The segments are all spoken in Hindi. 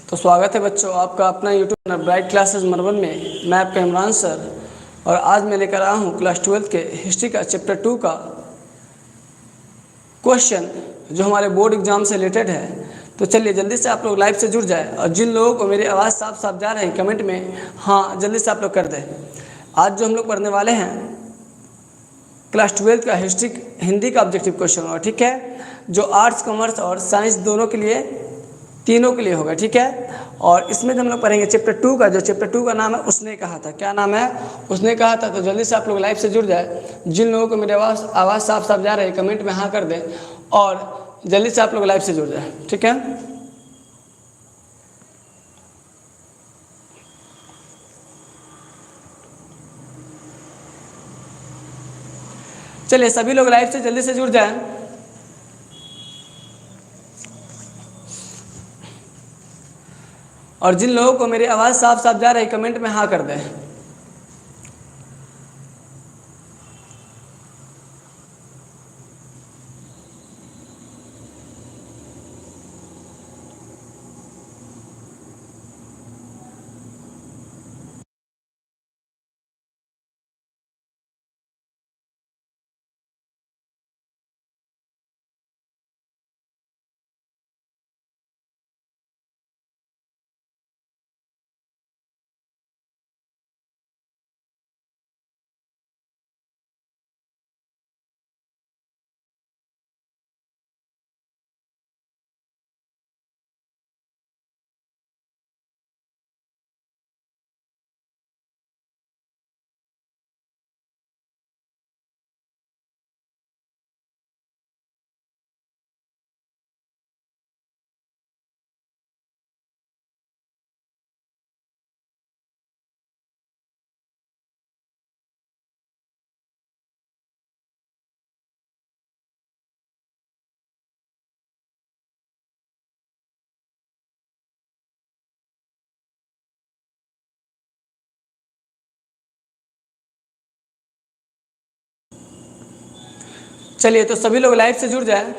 तो स्वागत है बच्चों आपका अपना यूट्यूब चैनल ब्राइट क्लासेस मरवन में। मैं आपका इमरान सर और आज मैं लेकर आया हूँ क्लास 12 के हिस्ट्री का चैप्टर 2 का क्वेश्चन जो हमारे बोर्ड एग्जाम से रिलेटेड है। तो चलिए जल्दी से आप लोग लाइव से जुड़ जाए और जिन लोगों को मेरी आवाज़ साफ साफ जा रही है कमेंट में हाँ जल्दी से आप लोग कर दें। आज जो हम लोग पढ़ने वाले हैं क्लास 12 का हिस्ट्री हिंदी का ऑब्जेक्टिव क्वेश्चन होगा, ठीक है, जो आर्ट्स कॉमर्स और साइंस दोनों के लिए तीनों के लिए होगा, ठीक है। और इसमें हम लोग पढ़ेंगे चैप्टर 2 का, जो चैप्टर 2 का नाम है उसने कहा था। क्या नाम है? उसने कहा था। तो जल्दी से आप लोग लाइव से जुड़ जाए। जिन लोगों को मेरी आवाज़ साफ साफ जा रही है कमेंट में हाँ कर दें और जल्दी से आप लोग लाइव से जुड़ जाए, ठीक है। चलिए सभी लोग लाइव से जल्दी से जुड़ जाएं। और जिन लोगों को मेरी आवाज़ साफ साफ जा रही है कमेंट में हाँ कर दें। चलिए तो सभी लोग लाइव से जुड़ जाएं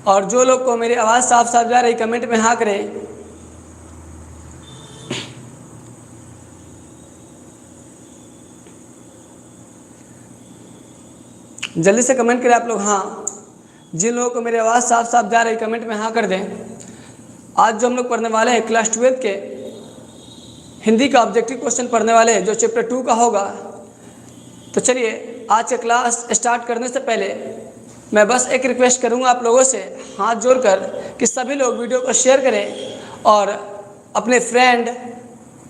और जो लोग को मेरी आवाज़ साफ साफ जा रही कमेंट में हाँ करें। जल्दी से कमेंट करें आप लोग हाँ। जिन लोगों को मेरी आवाज़ साफ साफ जा रही कमेंट में हाँ कर दें। आज जो हम लोग पढ़ने वाले हैं क्लास 12 के हिंदी का ऑब्जेक्टिव क्वेश्चन पढ़ने वाले हैं जो चैप्टर 2 का होगा। तो चलिए आज का क्लास स्टार्ट करने से पहले मैं बस एक रिक्वेस्ट करूंगा आप लोगों से हाथ जोड़कर कि सभी लोग वीडियो को शेयर करें और अपने फ्रेंड,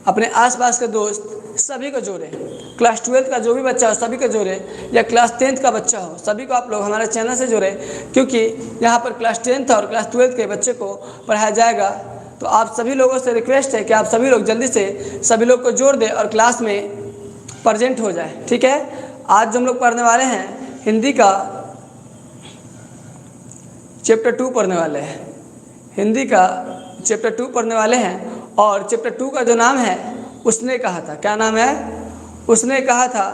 अपने आसपास के दोस्त सभी को जोड़ें। क्लास 12 का जो भी बच्चा हो सभी को जोड़ें, या क्लास 10th का बच्चा हो सभी को आप लोग हमारे चैनल से जोड़ें, क्योंकि यहाँ पर क्लास 10th और क्लास 12 के बच्चे को पढ़ाया जाएगा। तो आप सभी लोगों से रिक्वेस्ट है कि आप सभी लोग जल्दी से सभी लोग को जोड़ दें और क्लास में प्रेजेंट हो जाए, ठीक है। आज जो हम लोग पढ़ने वाले हैं हिंदी का चैप्टर 2 पढ़ने वाले हैं, हिंदी का चैप्टर 2 पढ़ने वाले हैं। और चैप्टर 2 का जो नाम है उसने कहा था। क्या नाम है? उसने कहा था।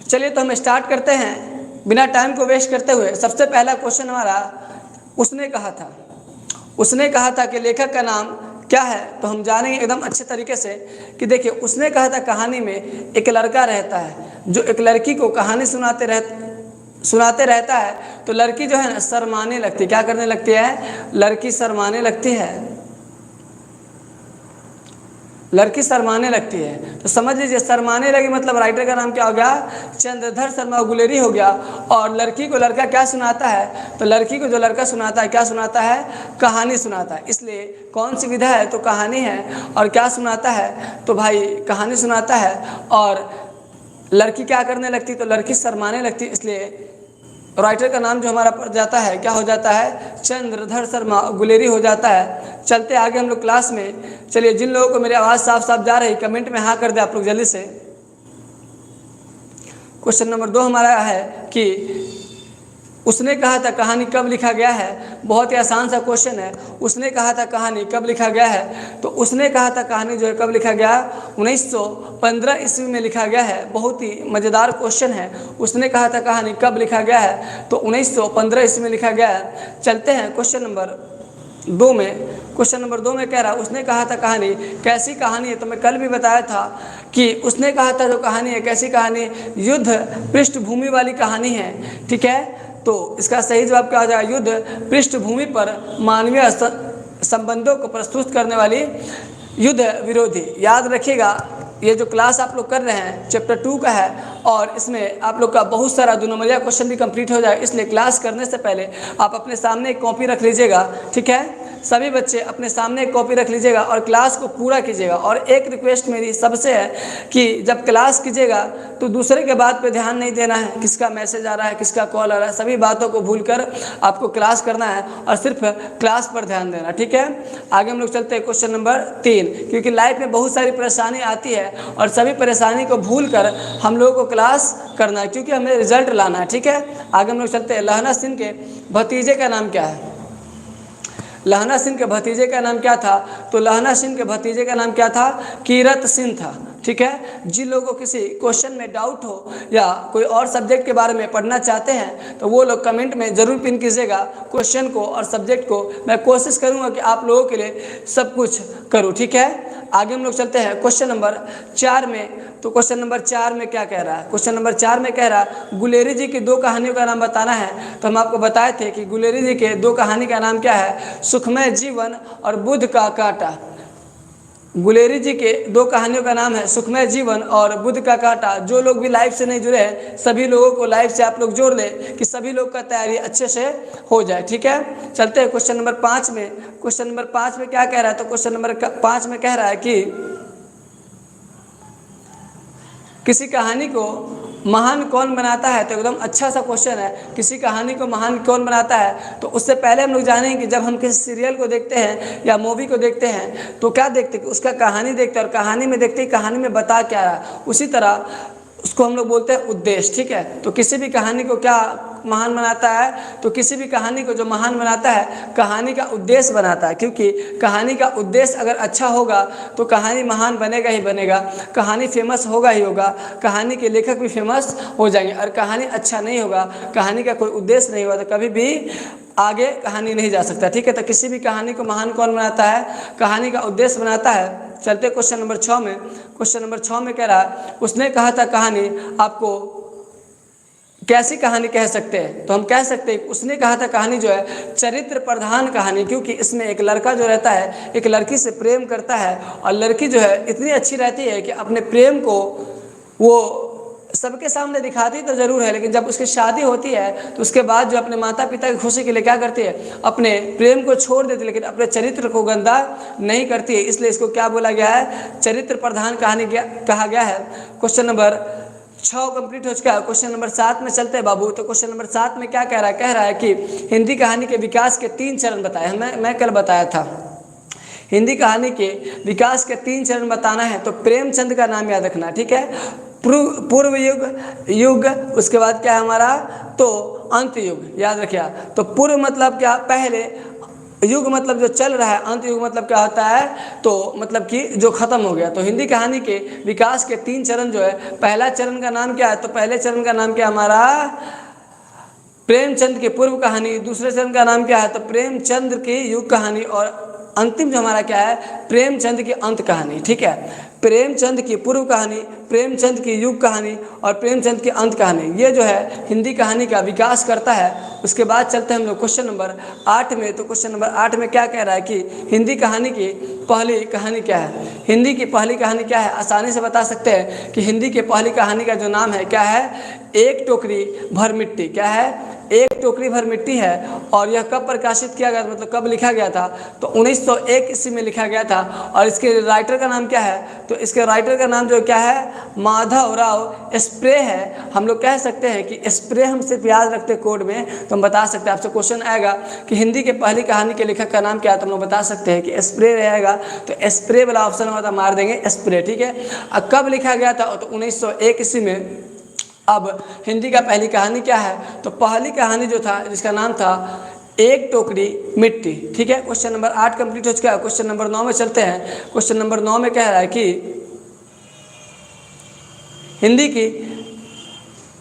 चलिए तो हम स्टार्ट करते हैं बिना टाइम को वेस्ट करते हुए। सबसे पहला क्वेश्चन हमारा उसने कहा था। उसने कहा था कि लेखक का नाम क्या है? तो हम जानेंगे एकदम अच्छे तरीके से कि देखिए उसने कहा था कहानी में एक लड़का रहता है जो एक लड़की को कहानी सुनाते रहता है। तो लड़की जो है ना शर्माने लगती है। क्या करने लगती है? लड़की शर्माने लगती है। लड़की शर्माने लगती है। तो समझ लीजिए शर्माने लगी मतलब राइटर का नाम क्या हो गया? चंद्रधर शर्मा गुलेरी हो गया। और लड़की को लड़का क्या सुनाता है? तो लड़की को जो लड़का सुनाता है क्या सुनाता है? कहानी सुनाता है। इसलिए कौन सी विधा है? तो कहानी है। और क्या सुनाता है? तो भाई कहानी सुनाता है। और लड़की क्या करने लगती? तो लड़की शर्माने लगती। इसलिए राइटर का नाम जो हमारा पड़ जाता है क्या हो जाता है? चंद्रधर शर्मा गुलेरी हो जाता है। चलते आगे हम लोग क्लास में। चलिए जिन लोगों को मेरी आवाज़ साफ साफ जा रही कमेंट में हाँ कर दे आप लोग जल्दी से। क्वेश्चन नंबर 2 हमारा है कि उसने कहा था कहानी कब लिखा गया है, बहुत ही आसान सा क्वेश्चन है। उसने कहा था कहानी कब लिखा गया है, तो उसने कहा था कहानी जो है कब लिखा गया, 1915 ईस्वी में लिखा गया है। बहुत ही मज़ेदार क्वेश्चन है। उसने कहा था कहानी कब लिखा गया है, तो 1915 ईस्वी में लिखा गया है। चलते हैं क्वेश्चन नंबर 2 में। क्वेश्चन नंबर 2 में कह रहा है उसने कहा था कहानी कैसी कहानी है, तो मैं कल भी बताया था कि उसने कहा था जो कहानी है कैसी कहानी, युद्ध पृष्ठभूमि वाली कहानी है। ठीक है, तो इसका सही जवाब क्या हो जाएगा, युद्ध पृष्ठभूमि पर मानवीय संबंधों को प्रस्तुत करने वाली युद्ध विरोधी। याद रखिएगा, ये जो क्लास आप लोग कर रहे हैं चैप्टर 2 का है और इसमें आप लोग का बहुत सारा 2 नंबरिया क्वेश्चन भी कंप्लीट हो जाए, इसलिए क्लास करने से पहले आप अपने सामने एक कॉपी रख लीजिएगा। ठीक है, सभी बच्चे अपने सामने एक कॉपी रख लीजिएगा और क्लास को पूरा कीजिएगा। और एक रिक्वेस्ट मेरी सबसे है कि जब क्लास कीजिएगा तो दूसरे के बात पे ध्यान नहीं देना है, किसका मैसेज आ रहा है, किसका कॉल आ रहा है, सभी बातों को भूलकर आपको क्लास करना है और सिर्फ क्लास पर ध्यान देना। ठीक है, आगे हम लोग चलते हैं क्वेश्चन नंबर 3, क्योंकि लाइफ में बहुत सारी परेशानी आती है और सभी परेशानी को भूल कर हम लोगों को क्लास करना है, क्योंकि हमें रिजल्ट लाना है। ठीक है, आगे हम लोग चलते हैं। लहना सिंह के भतीजे का नाम क्या है, लहना सिंह के भतीजे का नाम क्या था, तो लहना सिंह के भतीजे का नाम क्या था, कीरत सिंह था। ठीक है, जिन लोगों को किसी क्वेश्चन में डाउट हो या कोई और सब्जेक्ट के बारे में पढ़ना चाहते हैं तो वो लोग कमेंट में ज़रूर पिन कीजिएगा क्वेश्चन को और सब्जेक्ट को। मैं कोशिश करूँगा कि आप लोगों के लिए सब कुछ करूँ। ठीक है, आगे हम लोग चलते हैं क्वेश्चन नंबर 4 में। तो क्वेश्चन नंबर 4 में क्या कह रहा है, क्वेश्चन नंबर 4 में कह रहा है गुलेरी जी की 2 कहानियों का नाम बताना है। तो हम आपको बताए थे कि गुलेरी जी के 2 कहानी का नाम क्या है, सुखमय जीवन और बुद्ध का कांटा। गुलेरी जी के 2 कहानियों का नाम है सुखमय जीवन और बुद्ध का कांटा। जो लोग भी लाइव से नहीं जुड़े हैं सभी लोगों को लाइव से आप लोग जोड़ लें कि सभी लोग का तैयारी अच्छे से हो जाए। ठीक है, चलते हैं क्वेश्चन नंबर 5 में। क्वेश्चन नंबर 5 में क्या कह रहा है, तो क्वेश्चन नंबर 5 में कह रहा है कि किसी कहानी को महान कौन बनाता है। तो एकदम अच्छा सा क्वेश्चन है, किसी कहानी को महान कौन बनाता है। तो उससे पहले हम लोग जानेंगे कि जब हम किसी सीरियल को देखते हैं या मूवी को देखते हैं तो क्या देखते हैं, उसका कहानी देखते हैं और कहानी में देखते हैं कहानी में बता क्या रहा है, उसी तरह उसको हम लोग बोलते हैं उद्देश्य। ठीक है, तो किसी भी कहानी को क्या महान बनाता है, तो किसी भी कहानी को जो महान बनाता है कहानी का उद्देश्य बनाता है, क्योंकि कहानी का उद्देश्य अगर अच्छा होगा तो कहानी महान बनेगा ही बनेगा, कहानी फेमस होगा ही होगा, कहानी के लेखक भी फेमस हो जाएंगे। और कहानी अच्छा नहीं होगा, कहानी का कोई उद्देश्य नहीं होगा तो कभी भी आगे कहानी नहीं जा सकता। ठीक है, तो किसी भी कहानी को महान कौन बनाता है, कहानी का उद्देश्य बनाता है। चलते क्वेश्चन नंबर 6 में। क्वेश्चन नंबर 6 में कह रहा है उसने कहा था कहानी आपको कैसी कहानी कह सकते हैं। तो हम कह सकते हैं उसने कहा था कहानी जो है चरित्र प्रधान कहानी, क्योंकि इसमें एक लड़का जो रहता है एक लड़की से प्रेम करता है और लड़की जो है इतनी अच्छी रहती है कि अपने प्रेम को वो सबके सामने दिखाती तो ज़रूर है, लेकिन जब उसकी शादी होती है तो उसके बाद जो अपने माता पिता की खुशी के लिए क्या करती है, अपने प्रेम को छोड़ देती है, लेकिन अपने चरित्र को गंदा नहीं करती है। इसलिए इसको क्या बोला गया है, चरित्र प्रधान कहानी कहा गया है। क्वेश्चन नंबर 6 कंप्लीट हो चुका है। क्वेश्चन नंबर 7 में चलते हैं बाबू। तो क्वेश्चन नंबर 7 में क्या कह रहा है कि हिंदी कहानी के विकास के 3 चरण बताए। मैं कल बताया था हिंदी कहानी के विकास के 3 चरण बताना है। तो प्रेमचंद का नाम याद रखना। ठीक है, पूर्व युग, उसके बाद क्या है हमारा, तो अंत युग याद रखिए। तो पूर्व मतलब क्या, पहले, युग मतलब जो चल रहा है, अंत युग मतलब क्या होता है, तो मतलब कि जो खत्म हो गया। तो हिंदी कहानी के विकास के 3 चरण जो है, पहला चरण का नाम क्या है, तो पहले चरण का नाम क्या हमारा, प्रेमचंद की पूर्व कहानी। दूसरे चरण का नाम क्या है, तो प्रेमचंद की युग कहानी। और अंतिम जो हमारा क्या है, प्रेमचंद की अंत कहानी। ठीक है, प्रेमचंद की पूर्व कहानी, प्रेमचंद की युग कहानी और प्रेमचंद की अंत कहानी, ये जो है हिंदी कहानी का विकास करता है। उसके बाद चलते हैं हम लोग क्वेश्चन नंबर 8 में। तो क्वेश्चन नंबर 8 में क्या कह रहा है कि हिंदी कहानी की पहली कहानी क्या है। हिंदी की पहली कहानी क्या है, आसानी से बता सकते हैं कि हिंदी की पहली कहानी का जो नाम है क्या है, एक टोकरी भर मिट्टी। क्या है, एक टोकरी भर मिट्टी है। और यह कब प्रकाशित किया गया, मतलब कब लिखा गया था, तो 1901 ईस्वी में लिखा गया था। और इसके राइटर का नाम क्या है, तो इसके राइटर का नाम जो क्या है, माधवराव स्प्रे है। हम लोग कह सकते हैं कि स्प्रे हम सिर्फ याद रखते कोड में, तो हम बता सकते हैं। आपसे क्वेश्चन आएगा कि हिंदी के पहली कहानी के लेखक का नाम क्या है, तो हम लोग बता सकते हैं कि स्प्रे रहेगा। तो स्प्रे वाला ऑप्शन होगा तो मार देंगे स्प्रे। ठीक है, अब कब लिखा गया था, तो 1901 ईस्वी में अब हिंदी का पहली कहानी क्या है, तो पहली कहानी जो था जिसका नाम था एक टोकरी मिट्टी। ठीक है, क्वेश्चन नंबर 8 कंप्लीट हो चुका है। क्वेश्चन नंबर 9 में चलते हैं। क्वेश्चन नंबर 9 में कह रहा है कि हिंदी की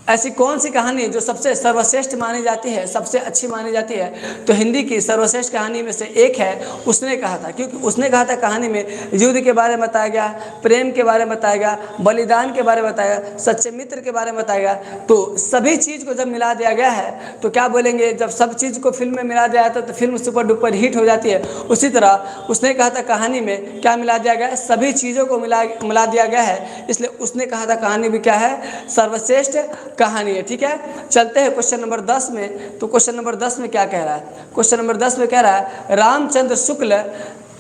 ऐसी कौन सी कहानी है जो सबसे सर्वश्रेष्ठ मानी जाती है, सबसे अच्छी मानी जाती है। तो हिंदी की सर्वश्रेष्ठ कहानी में से एक है उसने कहा था, क्योंकि उसने कहा था कहानी में युद्ध के बारे में बताया गया, प्रेम के बारे में बताया गया, बलिदान के बारे में बताया गया, सच्चे मित्र के बारे में बताया गया। तो सभी चीज़ को जब मिला दिया गया है तो क्या बोलेंगे, जब सब चीज़ को फिल्म में मिला दिया जाता है तो फिल्म सुपर डुपर हिट हो जाती है। उसी तरह उसने कहा था कहानी में क्या मिला दिया गया है, सभी चीज़ों को मिला दिया गया है, इसलिए उसने कहा था कहानी भी क्या है, सर्वश्रेष्ठ कहानी है। ठीक है, चलते हैं क्वेश्चन नंबर 10 में। तो क्वेश्चन नंबर 10 में क्या कह रहा है, क्वेश्चन नंबर 10 में कह रहा है रामचंद्र शुक्ल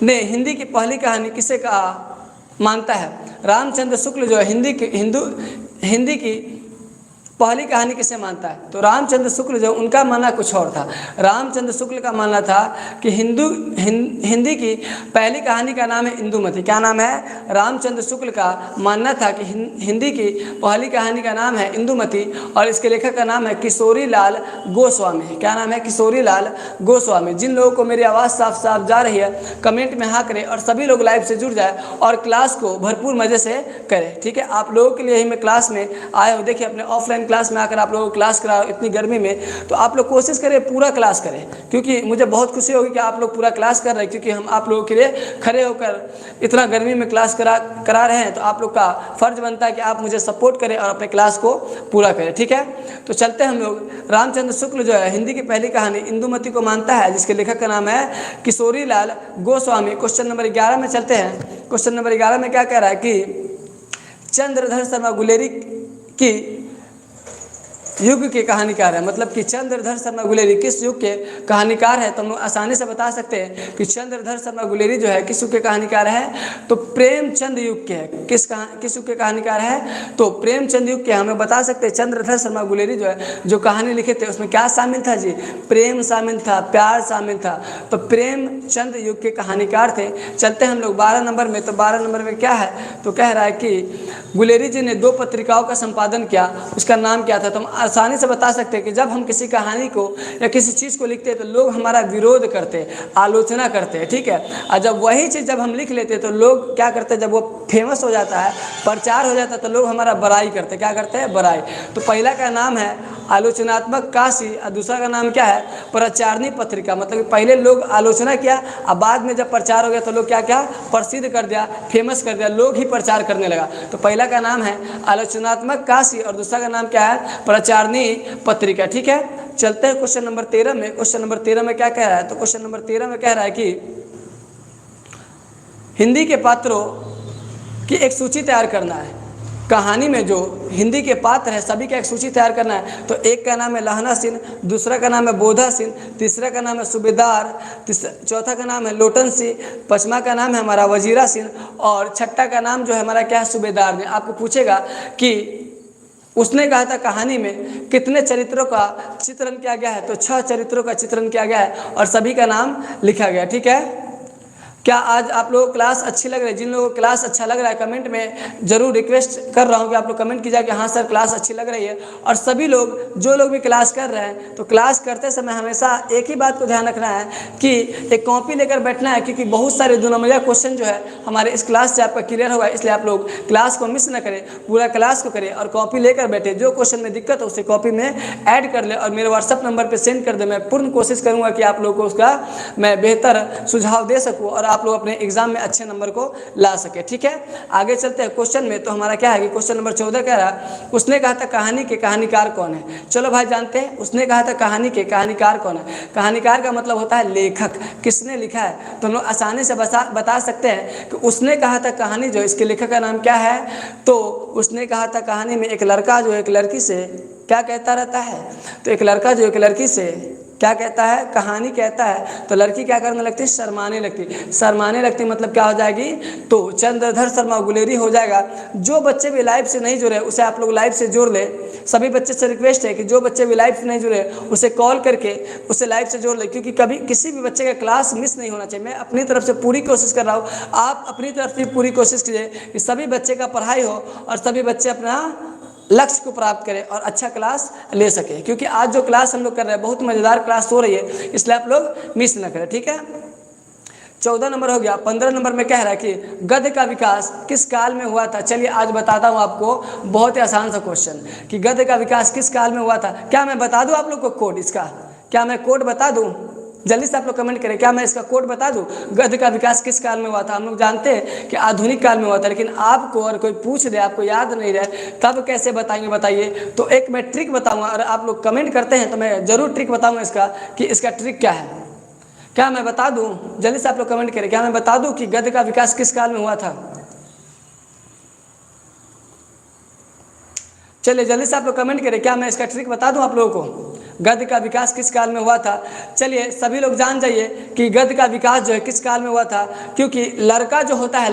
ने हिंदी की पहली कहानी किसे कहा मानता है। रामचंद्र शुक्ल जो है हिंदी की पहली कहानी किसे मानता है, तो रामचंद्र शुक्ल जो उनका मानना कुछ और था। रामचंद्र शुक्ल का मानना था कि हिंदी की पहली कहानी का नाम है इंदुमती। क्या नाम है, रामचंद्र शुक्ल का मानना था कि हिंदी की पहली कहानी का नाम है इंदुमती और इसके लेखक का नाम है किशोरी लाल गोस्वामी। क्या नाम है, किशोरी लाल गोस्वामी। जिन लोगों को मेरी आवाज़ साफ साफ जा रही है कमेंट में हाँ करें और सभी लोग लाइव से जुड़ जाए और क्लास को भरपूर मज़े से करें। ठीक है, आप लोगों के लिए ही मैं क्लास में आया हूँ। देखिए अपने ऑफलाइन क्लास में आकर आप लोगों को क्लास करा इतनी गर्मी में, तो आप लोग कोशिश करें पूरा क्लास करें, क्योंकि मुझे बहुत खुशी होगी कि आप लोग पूरा क्लास कर रहे हैं, क्योंकि हम आप लोगों के लिए खड़े होकर इतना गर्मी में क्लास करा रहे हैं। तो आप लोग का फ़र्ज बनता है कि आप मुझे सपोर्ट करें और अपने क्लास को पूरा करें। ठीक है, तो चलते हैं हम लोग। रामचंद्र शुक्ल जो है हिंदी की पहली कहानी इंदुमती को मानता है, जिसके लेखक का नाम है किशोरी लाल गोस्वामी। क्वेश्चन नंबर 11 में चलते हैं। क्वेश्चन नंबर 11 में क्या कह रहा है कि चंद्रधर शर्मा गुलेरी की युग के कहानीकार है, मतलब कि चंद्रधर शर्मा गुलेरी किस युग के कहानीकार है। तो हम लोग आसानी से बता सकते हैं कि चंद्रधर शर्मा गुलेरी जो है किस युग के कहानीकार है, तो प्रेमचंद युग के है। किस युग के कहानीकार है, तो प्रेमचंद युग के। हमें बता सकते हैं चंद्रधर शर्मा गुलेरी जो है जो कहानी लिखे थे उसमें क्या शामिल था जी, प्रेम शामिल था, प्यार शामिल था। तो प्रेमचंद युग के कहानीकार थे। चलते हैं हम लोग 12 नंबर में। तो 12 नंबर में क्या है, तो कह रहा है कि गुलेरी जी ने 2 पत्रिकाओं का संपादन किया, उसका नाम क्या था। तो हम आसानी से बता सकते हैं कि जब हम किसी कहानी को या किसी चीज़ को लिखते हैं तो लोग हमारा विरोध करते हैं, आलोचना करते हैं। ठीक है, और जब वही चीज़ जब हम लिख लेते हैं तो लोग क्या करते हैं, जब वो फेमस हो जाता है, प्रचार हो जाता है, तो लोग हमारा बड़ाई करते हैं। क्या करते हैं, बड़ाई। तो पहला का नाम है आलोचनात्मक काशी और दूसरा का नाम क्या है, प्रचारणी पत्रिका। मतलब कि पहले लोग आलोचना किया और बाद में जब प्रचार हो गया तो लोग क्या क्या प्रसिद्ध कर दिया, फेमस कर दिया, लोग ही प्रचार करने लगा। तो पहला का नाम है आलोचनात्मक काशी और दूसरा का नाम क्या है, प्रचारणी पत्रिका। ठीक है, चलते हैं क्वेश्चन नंबर 13 में। क्वेश्चन नंबर 13 में क्या कह रहा है, तो क्वेश्चन नंबर 13 में कह रहा है कि हिंदी के पात्रों की एक सूची तैयार करना है। कहानी में जो हिंदी के पात्र हैं सभी का एक सूची तैयार करना है। तो एक का नाम है लहना सिंह, दूसरा का नाम है बोधा सिंह, तीसरा का नाम है सूबेदार, चौथा का नाम है लोटन सिंह, पांचवा का नाम है हमारा वजीरा सिंह और छठा का नाम जो है हमारा क्या है, सूबेदार ने। आपको पूछेगा कि उसने कहा था कहानी में कितने चरित्रों का चित्रण किया गया है, तो 6 चरित्रों का चित्रण किया गया है और सभी का नाम लिखा गया। ठीक है, क्या आज आप लोगों को क्लास अच्छी लग रही है? जिन लोगों को क्लास अच्छा लग रहा है कमेंट में जरूर रिक्वेस्ट कर रहा हूँ कि आप लोग कमेंट कीजिए कि हाँ सर क्लास अच्छी लग रही है। और सभी लोग जो लोग भी क्लास कर रहे हैं तो क्लास करते समय हमेशा एक ही बात को ध्यान रखना है कि एक कॉपी लेकर बैठना है, क्योंकि बहुत सारे 2 नंबरिया क्वेश्चन जो है हमारे इस क्लास से आपका क्लियर होगा। इसलिए आप लोग क्लास को मिस न करें, पूरा क्लास को करें और कॉपी लेकर बैठे। जो क्वेश्चन में दिक्कत है उसे कॉपी में ऐड कर ले और मेरे व्हाट्सअप नंबर पर सेंड कर दे। मैं पूर्ण कोशिश करूँगा कि आप लोग को उसका मैं बेहतर सुझाव दे सकूँ और आप लोग अपने एग्जाम में अच्छे नंबर को ला सके। ठीक है, आगे चलते हैं क्वेश्चन में। तो हमारा क्या है कि क्वेश्चन नंबर 14 कह रहा है उसने कहा था कहानी के कहानीकार कौन है। चलो भाई जानते हैं, उसने कहा था कहानी के कहानीकार कौन है। कहानीकार का मतलब होता है लेखक, किसने लिखा है। तो हम लोग आसानी से बता सकते हैं कि उसने कहा था कहानी जो इसके लेखक का नाम क्या है, तो उसने कहा था कहानी में एक लड़का जो एक लड़की से क्या कहता रहता है, तो एक लड़का जो एक लड़की से क्या कहता है, कहानी कहता है, तो लड़की क्या करने लगती है, शर्माने लगती। शर्माने लगती मतलब क्या हो जाएगी, तो चंद्रधर शर्मा गुलेरी हो जाएगा। जो बच्चे भी लाइव से नहीं जुड़े उसे आप लोग लाइव से जोड़ ले। सभी बच्चे से रिक्वेस्ट है कि जो बच्चे भी लाइव से नहीं जुड़े उसे कॉल करके उसे लाइव से जोड़ ले, क्योंकि कभी किसी भी बच्चे का क्लास मिस नहीं होना चाहिए। मैं अपनी तरफ से पूरी कोशिश कर रहा हूँ, आप अपनी तरफ से पूरी कोशिश कीजिए कि सभी बच्चे का पढ़ाई हो और सभी बच्चे अपना लक्ष्य को प्राप्त करें और अच्छा क्लास ले सके, क्योंकि आज जो क्लास हम लोग कर रहे हैं बहुत मज़ेदार क्लास हो रही है, इसलिए आप लोग मिस ना करें, ठीक है। 14 नंबर हो गया। 15 नंबर में कह रहा है कि गद्य का विकास किस काल में हुआ था। चलिए आज बताता हूँ आपको, बहुत ही आसान सा क्वेश्चन कि गद्य का विकास किस काल में हुआ था। क्या मैं बता दूँ आप लोग को कोड इसका? क्या मैं कोड बता दूँ? जल्दी से आप लोग कमेंट करें, क्या मैं इसका कोड बता दूं? गद्य का विकास किस काल में हुआ था? हम लोग जानते हैं कि आधुनिक काल में हुआ था, लेकिन आपको और कोई पूछ दे, आपको याद नहीं रहे, तब कैसे बताएंगे बताइए। तो एक मैं ट्रिक बताऊंगा, और आप लोग कमेंट करते हैं तो मैं जरूर ट्रिक बताऊंगा इसका, कि इसका ट्रिक क्या है। क्या मैं बता दूं? जल्दी से आप लोग कमेंट करें, क्या मैं बता दूं कि गद्य का विकास किस काल में हुआ था? चलिए जल्दी से आप लोग कमेंट करें, क्या मैं इसका ट्रिक बता दूं आप लोगों को, गद्य का विकास किस काल में हुआ था। चलिए सभी लोग जान जाइए कि गद्य का विकास जो है किस काल में हुआ था, क्योंकि लड़का जो होता है,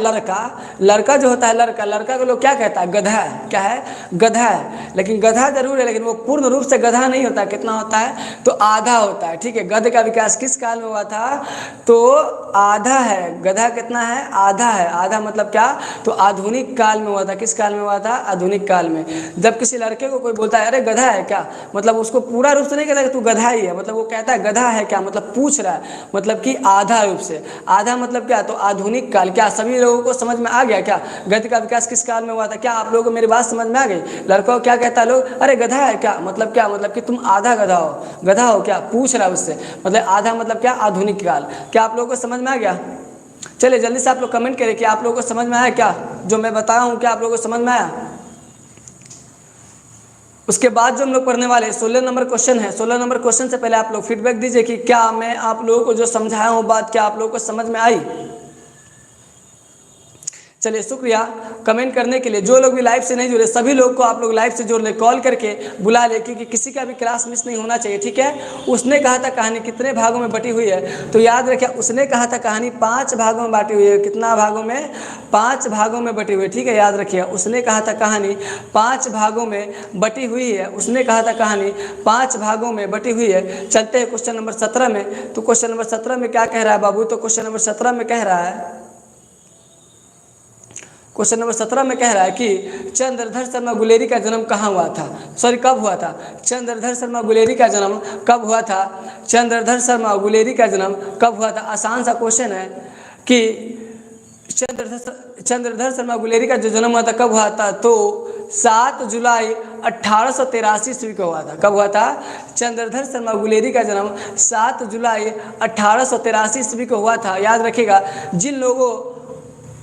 लड़का जो होता है, लड़का को लोग क्या कहता है? गधा। क्या है? गधा है। लेकिन गधा जरूर है, लेकिन वो पूर्ण रूप से गधा नहीं होता। कितना होता है? तो आधा होता है, ठीक है। गद्य का विकास किस काल में हुआ था? तो आधा है। गधा कितना है? आधा है। आधा मतलब क्या? तो आधुनिक काल में हुआ था। किस काल में हुआ था? आधुनिक काल में। जब किसी लड़के को कोई बोलता है अरे गधा है क्या, मतलब उसको पूरा रूप से नहीं कहता कि तू गधा ही है, मतलब वो कहता है गधा है क्या, मतलब पूछ रहा है, मतलब कि आधा रूप से। आधा मतलब क्या? तो आधुनिक काल। क्या सभी लोगों को समझ में आ गया? क्या गद्य का विकास किस काल में हुआ था? क्या आप लोगों को मेरी बात समझ में आ गई? लड़कों क्या कहता है लोग? अरे गधा है क्या, मतलब क्या? मतलब कि तुम आधा गधा हो। गधा हो क्या? पूछ रहा है उससे। मतलब आधा मतलब क्या? आधुनिक काल। क्या आप लोगों को समझ में आ गया? चलिए जल्दी से आप लोग कमेंट करें कि आप लोगों को समझ में आया क्या जो मैं बताया हूँ, क्या आप लोगों को समझ में आया। उसके बाद जो हम लोग पढ़ने वाले 16 नंबर क्वेश्चन है। 16 नंबर क्वेश्चन से पहले आप लोग फीडबैक दीजिए कि क्या मैं आप लोगों को जो समझाया हूँ बात, क्या आप लोगों को समझ में आई। चलिए शुक्रिया कमेंट करने के लिए। जो लोग भी लाइव से नहीं जुड़े, सभी लोग को आप लोग लाइव से जोड़ ले, कॉल करके बुला ले, क्योंकि किसी का भी क्लास मिस नहीं होना चाहिए, ठीक है। उसने कहा था कहानी कितने भागों में बटी हुई है, तो याद रखिए उसने कहा था कहानी 5 भागों में बांटी हुई है। कितना भागों में? 5 भागों में बटी हुई है, ठीक है। याद रखिए उसने कहा था कहानी 5 भागों में बटी हुई है। उसने कहा था कहानी 5 भागों में बटी हुई है। चलते हैं क्वेश्चन नंबर 17 में। तो क्वेश्चन नंबर 17 में क्या कह रहा है बाबू? तो क्वेश्चन नंबर 17 में कह रहा है, क्वेश्चन नंबर 17 में कह रहा है कि चंद्रधर शर्मा गुलेरी का जन्म कहाँ हुआ था? सॉरी कब हुआ था? चंद्रधर शर्मा गुलेरी का जन्म कब हुआ था? चंद्रधर शर्मा गुलेरी का जन्म कब हुआ था? आसान सा क्वेश्चन है कि चंद्रधर शर्मा गुलेरी का जो जन्म हुआ था कब हुआ था? तो 7 जुलाई 1883 ईस्वी को हुआ था। कब हुआ था? चंद्रधर शर्मा गुलेरी का जन्म 7 जुलाई 1883 ईस्वी को हुआ था। याद रखिएगा। जिन लोगों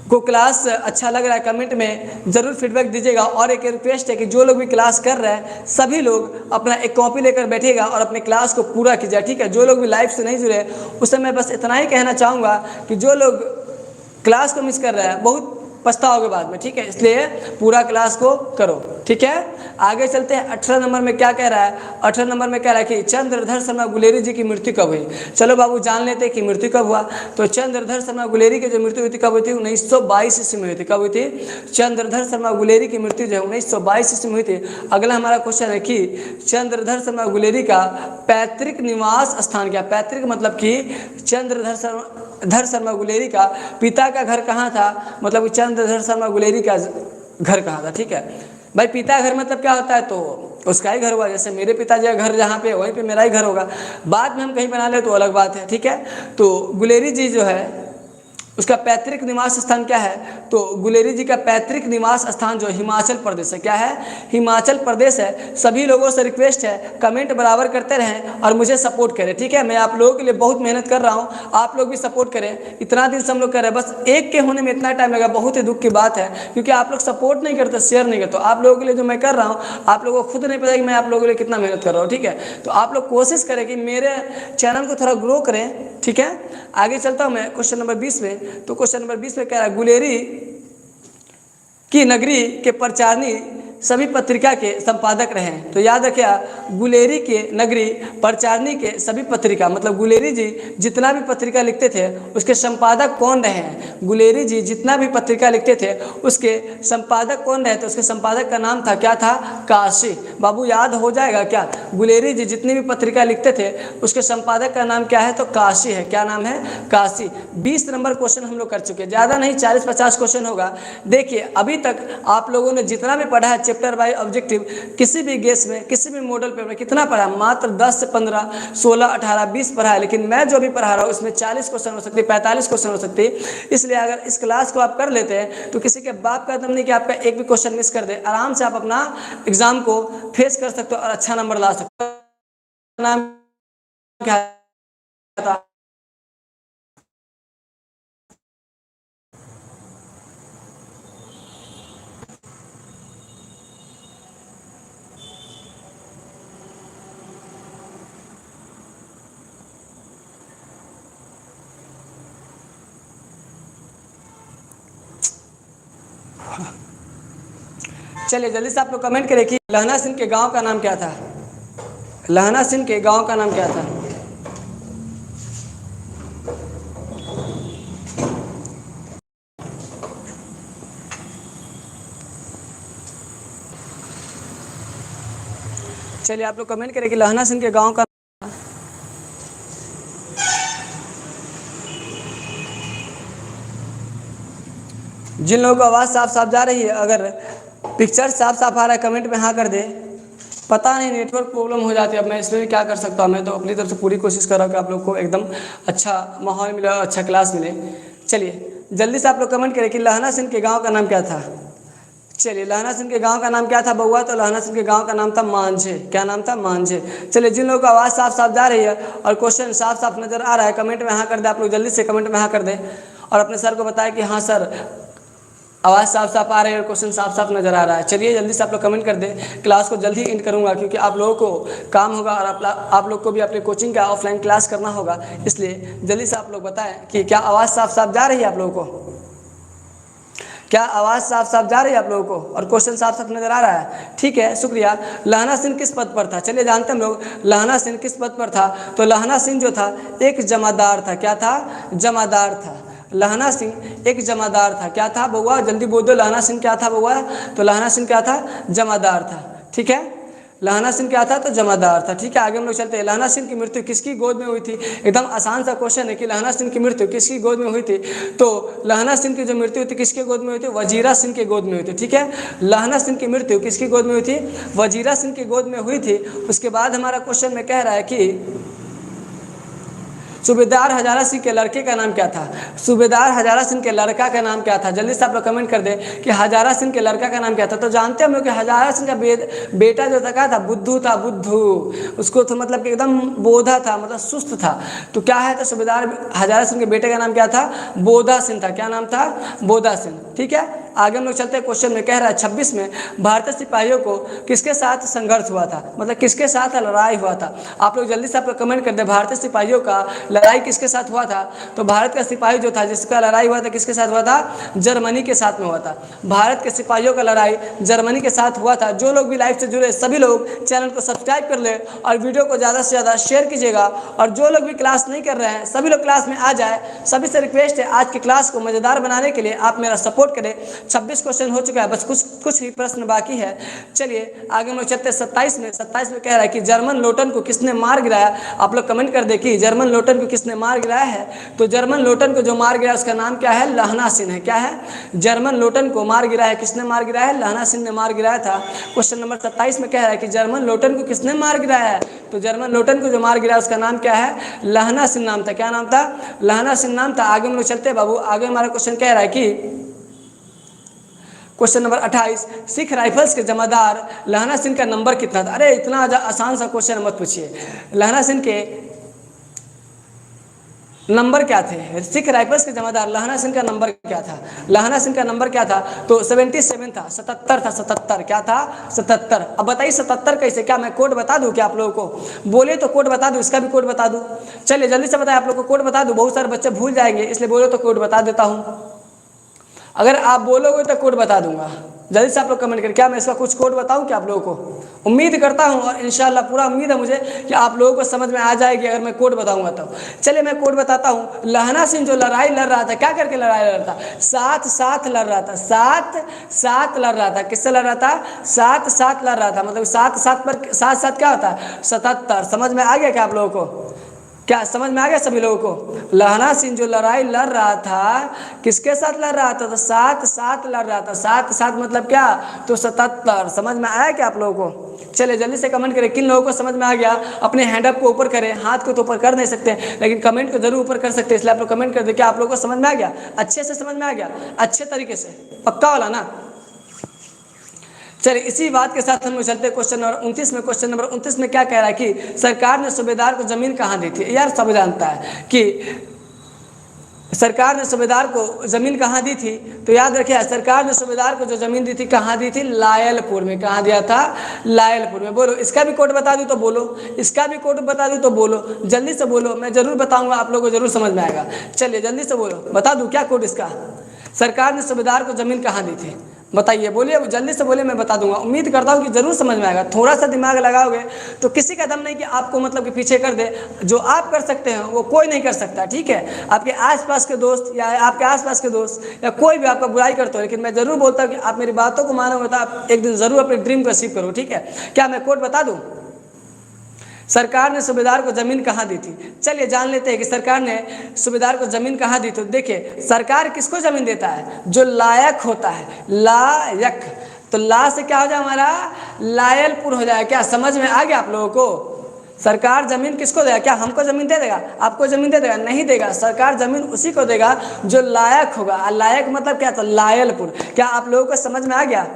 को क्लास अच्छा लग रहा है कमेंट में ज़रूर फीडबैक दीजिएगा। और एक रिक्वेस्ट है कि जो लोग भी क्लास कर रहे हैं सभी लोग अपना एक कॉपी लेकर बैठिएगा और अपने क्लास को पूरा कीजिए, ठीक है। जो लोग भी लाइव से नहीं जुड़े उससे मैं बस इतना ही कहना चाहूँगा कि जो लोग क्लास को मिस कर रहे हैं बहुत पछताओगे बाद में, ठीक है। इसलिए पूरा क्लास को करो, ठीक है। आगे चलते हैं। 18 नंबर में क्या कह रहा है? 18 नंबर में कह रहा है कि चंद्रधर शर्मा गुलेरी जी की मृत्यु कब हुई। चलो बाबू जान लेते हैं कि मृत्यु कब हुआ। तो चंद्रधर शर्मा गुलेरी की जो मृत्यु हुई थी कब हुई थी? 1922 ईस्वी में हुई थी। कब हुई थी? चंद्रधर शर्मा गुलेरी की मृत्यु जो है 1922 ईस्वी में हुई थी। अगला हमारा क्वेश्चन है कि चंद्रधर शर्मा गुलेरी का पैतृक निवास स्थान क्या? पैतृक मतलब कि चंद्रधर शर्मा गुलेरी का पिता का घर कहाँ था, मतलब चंद्रधर शर्मा गुलेरी का घर कहाँ था, ठीक है भाई। पिता घर मतलब क्या होता है? तो उसका ही घर हुआ। जैसे मेरे पिताजी का घर जहाँ पे वहीं पे मेरा ही घर होगा। बाद में हम कहीं बना ले तो अलग बात है, ठीक है। तो गुलेरी जी जो है उसका पैतृक निवास स्थान क्या है? तो गुलेरी जी का पैतृक निवास स्थान जो हिमाचल प्रदेश है। क्या है? हिमाचल प्रदेश है। सभी लोगों से रिक्वेस्ट है कमेंट बराबर करते रहें और मुझे सपोर्ट करें, ठीक है। मैं आप लोगों के लिए बहुत मेहनत कर रहा हूं, आप लोग भी सपोर्ट करें। इतना दिन से हम लोग कर रहे हैं, बस एक के होने में इतना टाइम लगा, बहुत ही दुख की बात है, क्योंकि आप लोग सपोर्ट नहीं करते, शेयर नहीं करते। तो आप लोगों के लिए जो मैं कर रहा हूँ आप लोगों को खुद नहीं पता कि मैं आप लोगों के लिए कितना मेहनत कर रहा हूँ, ठीक है। तो आप लोग कोशिश करें कि मेरे चैनल को थोड़ा ग्रो करें, ठीक है। आगे चलता हूँ मैं क्वेश्चन नंबर 20 में। तो क्वेश्चन नंबर 20 में कह रहा है गुलेरी की नगरी के प्रचारणी सभी पत्रिका के संपादक रहे हैं। तो याद रखिए गुलेरी के नगरी प्रचारणी के सभी पत्रिका, मतलब गुलेरी जी जितना भी पत्रिका लिखते थे उसके संपादक कौन रहे हैं? गुलेरी जी जितना भी पत्रिका लिखते थे उसके संपादक कौन रहे थे? उसके संपादक का नाम था क्या था? काशी। बाबू याद हो जाएगा क्या? गुलेरी जी जितनी भी पत्रिका लिखते थे उसके संपादक का नाम क्या है? तो काशी है। क्या नाम है? काशी। 20 नंबर क्वेश्चन हम लोग कर चुके हैं, ज़्यादा नहीं 40-50 क्वेश्चन होगा। देखिए अभी तक आप लोगों ने जितना भी पढ़ा है चैप्टर बाय ऑब्जेक्टिव किसी भी गेस में, किसी भी मॉडल पेपर में कितना पढ़ा, मात्र 10 से 15, 16, 18, 20 पढ़ा है। लेकिन मैं जो भी पढ़ा रहा हूँ उसमें 40 क्वेश्चन हो सकते हैं, 45 क्वेश्चन हो सकते हैं। इसलिए अगर इस क्लास को आप कर लेते हैं तो किसी के बाप का दम नहीं कि आपका एक भी क्वेश्चन मिस कर दे। आराम से आप अपना एग्जाम को फेस कर सकते हो और अच्छा नंबर ला सकते हो। नाम क्या था? चलिए जल्दी से आप लोग कमेंट करें कि लहना सिंह के गांव का नाम क्या था। लहना सिंह के गांव का नाम क्या था? चलिए आप लोग कमेंट करें कि लहना सिंह के गांव का। जिन लोगों को आवाज़ साफ साफ जा रही है, अगर पिक्चर साफ साफ आ रहा है कमेंट में हाँ कर दे। पता नहीं नेटवर्क प्रॉब्लम हो जाती है, अब मैं इसमें भी क्या कर सकता हूँ। मैं तो अपनी तरफ से पूरी कोशिश कर रहा हूँ कि आप लोग को एकदम अच्छा माहौल मिले, अच्छा क्लास मिले। चलिए जल्दी से आप लोग कमेंट करें कि लहना सिंह के गाँव का नाम क्या था। चलिए लहना सिंह के गांव का नाम क्या था बउआ? तो लहना सिंह के गांव का नाम था मांझे। क्या नाम था? मांझे। चलिए जिन लोगों को आवाज़ साफ साफ जा रही है और क्वेश्चन साफ साफ नज़र आ रहा है कमेंट में हाँ कर दे। आप लोग जल्दी से कमेंट में हाँ कर दें और अपने सर को बताएं कि हाँ सर आवाज़ साफ साफ आ रही है और क्वेश्चन साफ साफ नज़र आ रहा है। चलिए जल्दी से आप लोग कमेंट कर दें। क्लास को जल्दी एंड करूँगा क्योंकि आप लोगों को काम होगा और आप लोग को भी अपने कोचिंग का ऑफलाइन क्लास करना होगा। इसलिए जल्दी से आप लोग बताएं कि क्या आवाज़ साफ साफ जा रही है आप लोगों को? क्या आवाज़ साफ साफ जा रही है आप लोगों को और क्वेश्चन साफ साफ नजर आ रहा है? ठीक है, शुक्रिया। लहना सिंह किस पद पर था? चलिए जानते हैं हम लोग लहना सिंह किस पद पर था। तो लहना सिंह जो था एक जमादार था। क्या था? जमादार था। लहना सिंह एक जमादार था। क्या था बउआ? जल्दी बोल दो, लहना सिंह क्या था बउआ? तो लहना सिंह क्या था? जमादार था। ठीक है, लहना सिंह क्या था? तो जमादार था। ठीक है, आगे हम लोग चलते हैं। लहना सिंह की मृत्यु किसकी गोद में हुई थी? एकदम आसान सा क्वेश्चन है कि लहना सिंह की मृत्यु किसकी गोद में हुई थी। तो लहना सिंह की जो मृत्यु हुई थी किसके गोद में हुई थी? वजीरा सिंह के गोद में हुई थी। ठीक है, लहना सिंह की मृत्यु किसकी गोद में हुई थी? वजीरा सिंह की गोद में हुई थी। उसके बाद हमारा क्वेश्चन में कह रहा है कि सूबेदार हजारा सिंह के लड़के का नाम क्या था? सूबेदार हजारा सिंह के लड़का का नाम क्या था? जल्दी से आप लोग कमेंट कर दें कि हजारा सिंह के लड़का का नाम क्या था। तो जानते हैं हम लोग कि हजारा सिंह का बेटा जो था क्या था? बुद्धू था। बुद्धू उसको तो मतलब कि एकदम बोधा था, मतलब सुस्त था। तो क्या है? तो सूबेदार हजारा सिंह के बेटे का नाम क्या था? बोधा सिंह था। क्या नाम था? बोधा सिंह। ठीक है, आगे हम लोग चलते हैं। क्वेश्चन में कह रहा है 26 में भारतीय सिपाहियों को किसके साथ संघर्ष हुआ था? मतलब किसके साथ लड़ाई हुआ था? आप लोग जल्दी से आप लोग कमेंट कर दें भारतीय सिपाहियों का लड़ाई किसके साथ हुआ था। तो भारत का सिपाही जो था जिसका लड़ाई हुआ था किसके साथ हुआ था? जर्मनी के साथ में हुआ था। भारत के सिपाहियों का लड़ाई जर्मनी के साथ हुआ था। जो लोग भी लाइव से जुड़े सभी लोग चैनल को सब्सक्राइब कर ले और वीडियो को ज़्यादा से ज़्यादा शेयर कीजिएगा। और जो लोग भी क्लास नहीं कर रहे हैं सभी लोग क्लास में आ जाए। सभी से रिक्वेस्ट है आज की क्लास को मज़ेदार बनाने के लिए आप मेरा सपोर्ट करें। 26 क्वेश्चन हो चुका है, बस कुछ ही प्रश्न बाकी है। चलिए आगे हम लोग चलते हैं 27 में। 27 में कह रहा है कि जर्मन लोटन को किसने मार गिराया? आप लोग कमेंट कर दे कि जर्मन लोटन को किसने मार गिराया है। तो जर्मन लोटन को जो मार गिराया उसका नाम क्या है? लहना सिंह है। क्या है? जर्मन लोटन को मार गिराया है। किसने मार गिराया है? लहना सिंह ने मार गिराया था। क्वेश्चन नंबर 27 में कह रहा है कि जर्मन लोटन को किसने मार गिराया है। तो जर्मन लोटन को जो मार गिराया उसका नाम क्या है? लहना सिंह नाम था। क्या नाम था? लहना सिंह नाम था। आगे हम लोग चलते हैं बाबू। आगे हमारा क्वेश्चन कह रहा है कि क्वेश्चन नंबर 28 सिख राइफल्स के जमादार लहना सिंह का नंबर कितना था? अरे इतना आसान सा क्वेश्चन मत पूछिए। लहना सिंह के नंबर क्या थे? सिख राइफल्स के जमादार लहना सिंह का नंबर क्या था? लहना सिंह का नंबर क्या था? तो 77 था। 77 था। 77 क्या था? 77। अब बताइए 77 कैसे? क्या मैं कोड बता दूं क्या आप लोगों को? बोले तो कोड बता दूं, इसका भी कोड बता दूं। चलिए जल्दी से बताएं, आप लोग को कोड बता दूं। बहुत सारे बच्चे भूल जाएंगे इसलिए बोलो तो कोड बता देता हूं। अगर आप बोलोगे तो कोड बता दूंगा। जल्दी से आप लोग कमेंट करें। क्या मैं इसका कुछ कोड बताऊं क्या आप लोगों को? उम्मीद करता हूं और इंशाल्लाह पूरा उम्मीद है मुझे कि आप लोगों को समझ में आ जाएगी अगर मैं कोड बताऊंगा तो। चलिए मैं कोड बताता हूं। लहना सिंह जो लड़ाई लड़ रहा था, क्या करके लड़ाई लड़ रहा था? साथ साथ लड़ रहा था। साथ साथ लड़ रहा था। किससे लड़ रहा था? साथ साथ लड़ रहा था। मतलब साथ साथ पर साथ साथ क्या होता है? 77। समझ में आ गया क्या आप लोगों को? क्या समझ में आ गया सभी लोगों को? लहना सिंह जो लड़ाई लड़ रहा था, किसके साथ लड़ रहा था? तो साथ साथ लड़ रहा था। साथ साथ मतलब क्या? तो 77। समझ में आया क्या आप लोगों को? चलिए जल्दी से कमेंट करें किन लोगों को समझ में आ गया। अपने हैंड अप को ऊपर करें, हाथ को तो ऊपर कर नहीं सकते लेकिन कमेंट को जरूर ऊपर कर सकते हैं, इसलिए आप लोग कमेंट कर दे। क्या आप लोगों को समझ में आ गया? अच्छे से समझ में आ गया? अच्छे तरीके से, पक्का वाला ना? चलिए इसी बात के साथ हम लोग चलते हैं क्वेश्चन नंबर 29 में। क्वेश्चन नंबर 29 में क्या कह रहा है कि सरकार ने सूबेदार को जमीन कहाँ दी थी? यार सब जानता है कि सरकार ने सूबेदार को जमीन कहाँ दी थी। तो याद रखिए सरकार ने सूबेदार को जो जमीन दी थी कहाँ दी थी? लायलपुर में। कहाँ दिया था? लायलपुर में। बोलो इसका भी कोड बता दूँ तो बोलो, इसका भी कोड बता दूँ तो बोलो, जल्दी से बोलो, मैं जरूर बताऊंगा, आप लोगों को जरूर समझ में आएगा। चलिए जल्दी से बोलो, बता दूँ क्या कोड इसका? सरकार ने सूबेदार को जमीन कहाँ दी थी? बताइए, बोलिए जल्दी से बोलिए, मैं बता दूंगा। उम्मीद करता हूँ कि जरूर समझ में आएगा। थोड़ा सा दिमाग लगाओगे तो किसी का दम नहीं कि आपको मतलब कि पीछे कर दे। जो आप कर सकते हैं वो कोई नहीं कर सकता, ठीक है? आपके आसपास के दोस्त या आपके आसपास के दोस्त या कोई भी आपका बुराई करते हो, लेकिन मैं जरूर बोलता हूँ कि आप मेरी बातों को मानोगे तो आप एक दिन जरूर अपने ड्रीम को अचीव करो, ठीक है? क्या मैं कोड बता दूँ? सरकार ने सूबेदार को जमीन कहाँ दी थी? चलिए जान लेते हैं कि सरकार ने सूबेदार को जमीन कहाँ दी। तो देखिए सरकार किसको जमीन देता है? जो लायक होता है, लायक। तो ला से क्या हो जाए हमारा? लायलपुर हो जाए। क्या समझ में आ गया आप लोगों को? सरकार जमीन किसको देगा? क्या हमको जमीन दे देगा? आपको जमीन दे देगा? नहीं देगा। सरकार जमीन उसी को देगा जो लायक होगा। लायक मतलब क्या? तो लायलपुर। क्या आप लोगों को समझ में आ गया?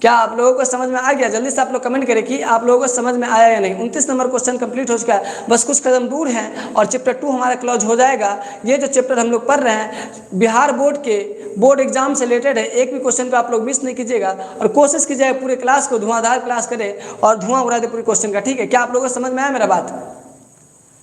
क्या आप लोगों को समझ में आ गया? जल्दी से आप लोग कमेंट करें कि आप लोगों को समझ में आया या नहीं। 29 नंबर क्वेश्चन कंप्लीट हो चुका है, बस कुछ कदम दूर हैं और चैप्टर 2 हमारा क्लोज हो जाएगा। ये जो चैप्टर हम लोग पढ़ रहे हैं बिहार बोर्ड के बोर्ड एग्जाम से रिलेटेड है। एक भी क्वेश्चन को आप लोग मिस नहीं कीजिएगा और कोशिश कीजिएगा पूरे क्लास को धुआंधार क्लास करें और धुआं उड़ा दे पूरे क्वेश्चन का, ठीक है? क्या आप लोगों को समझ में आया मेरा बात?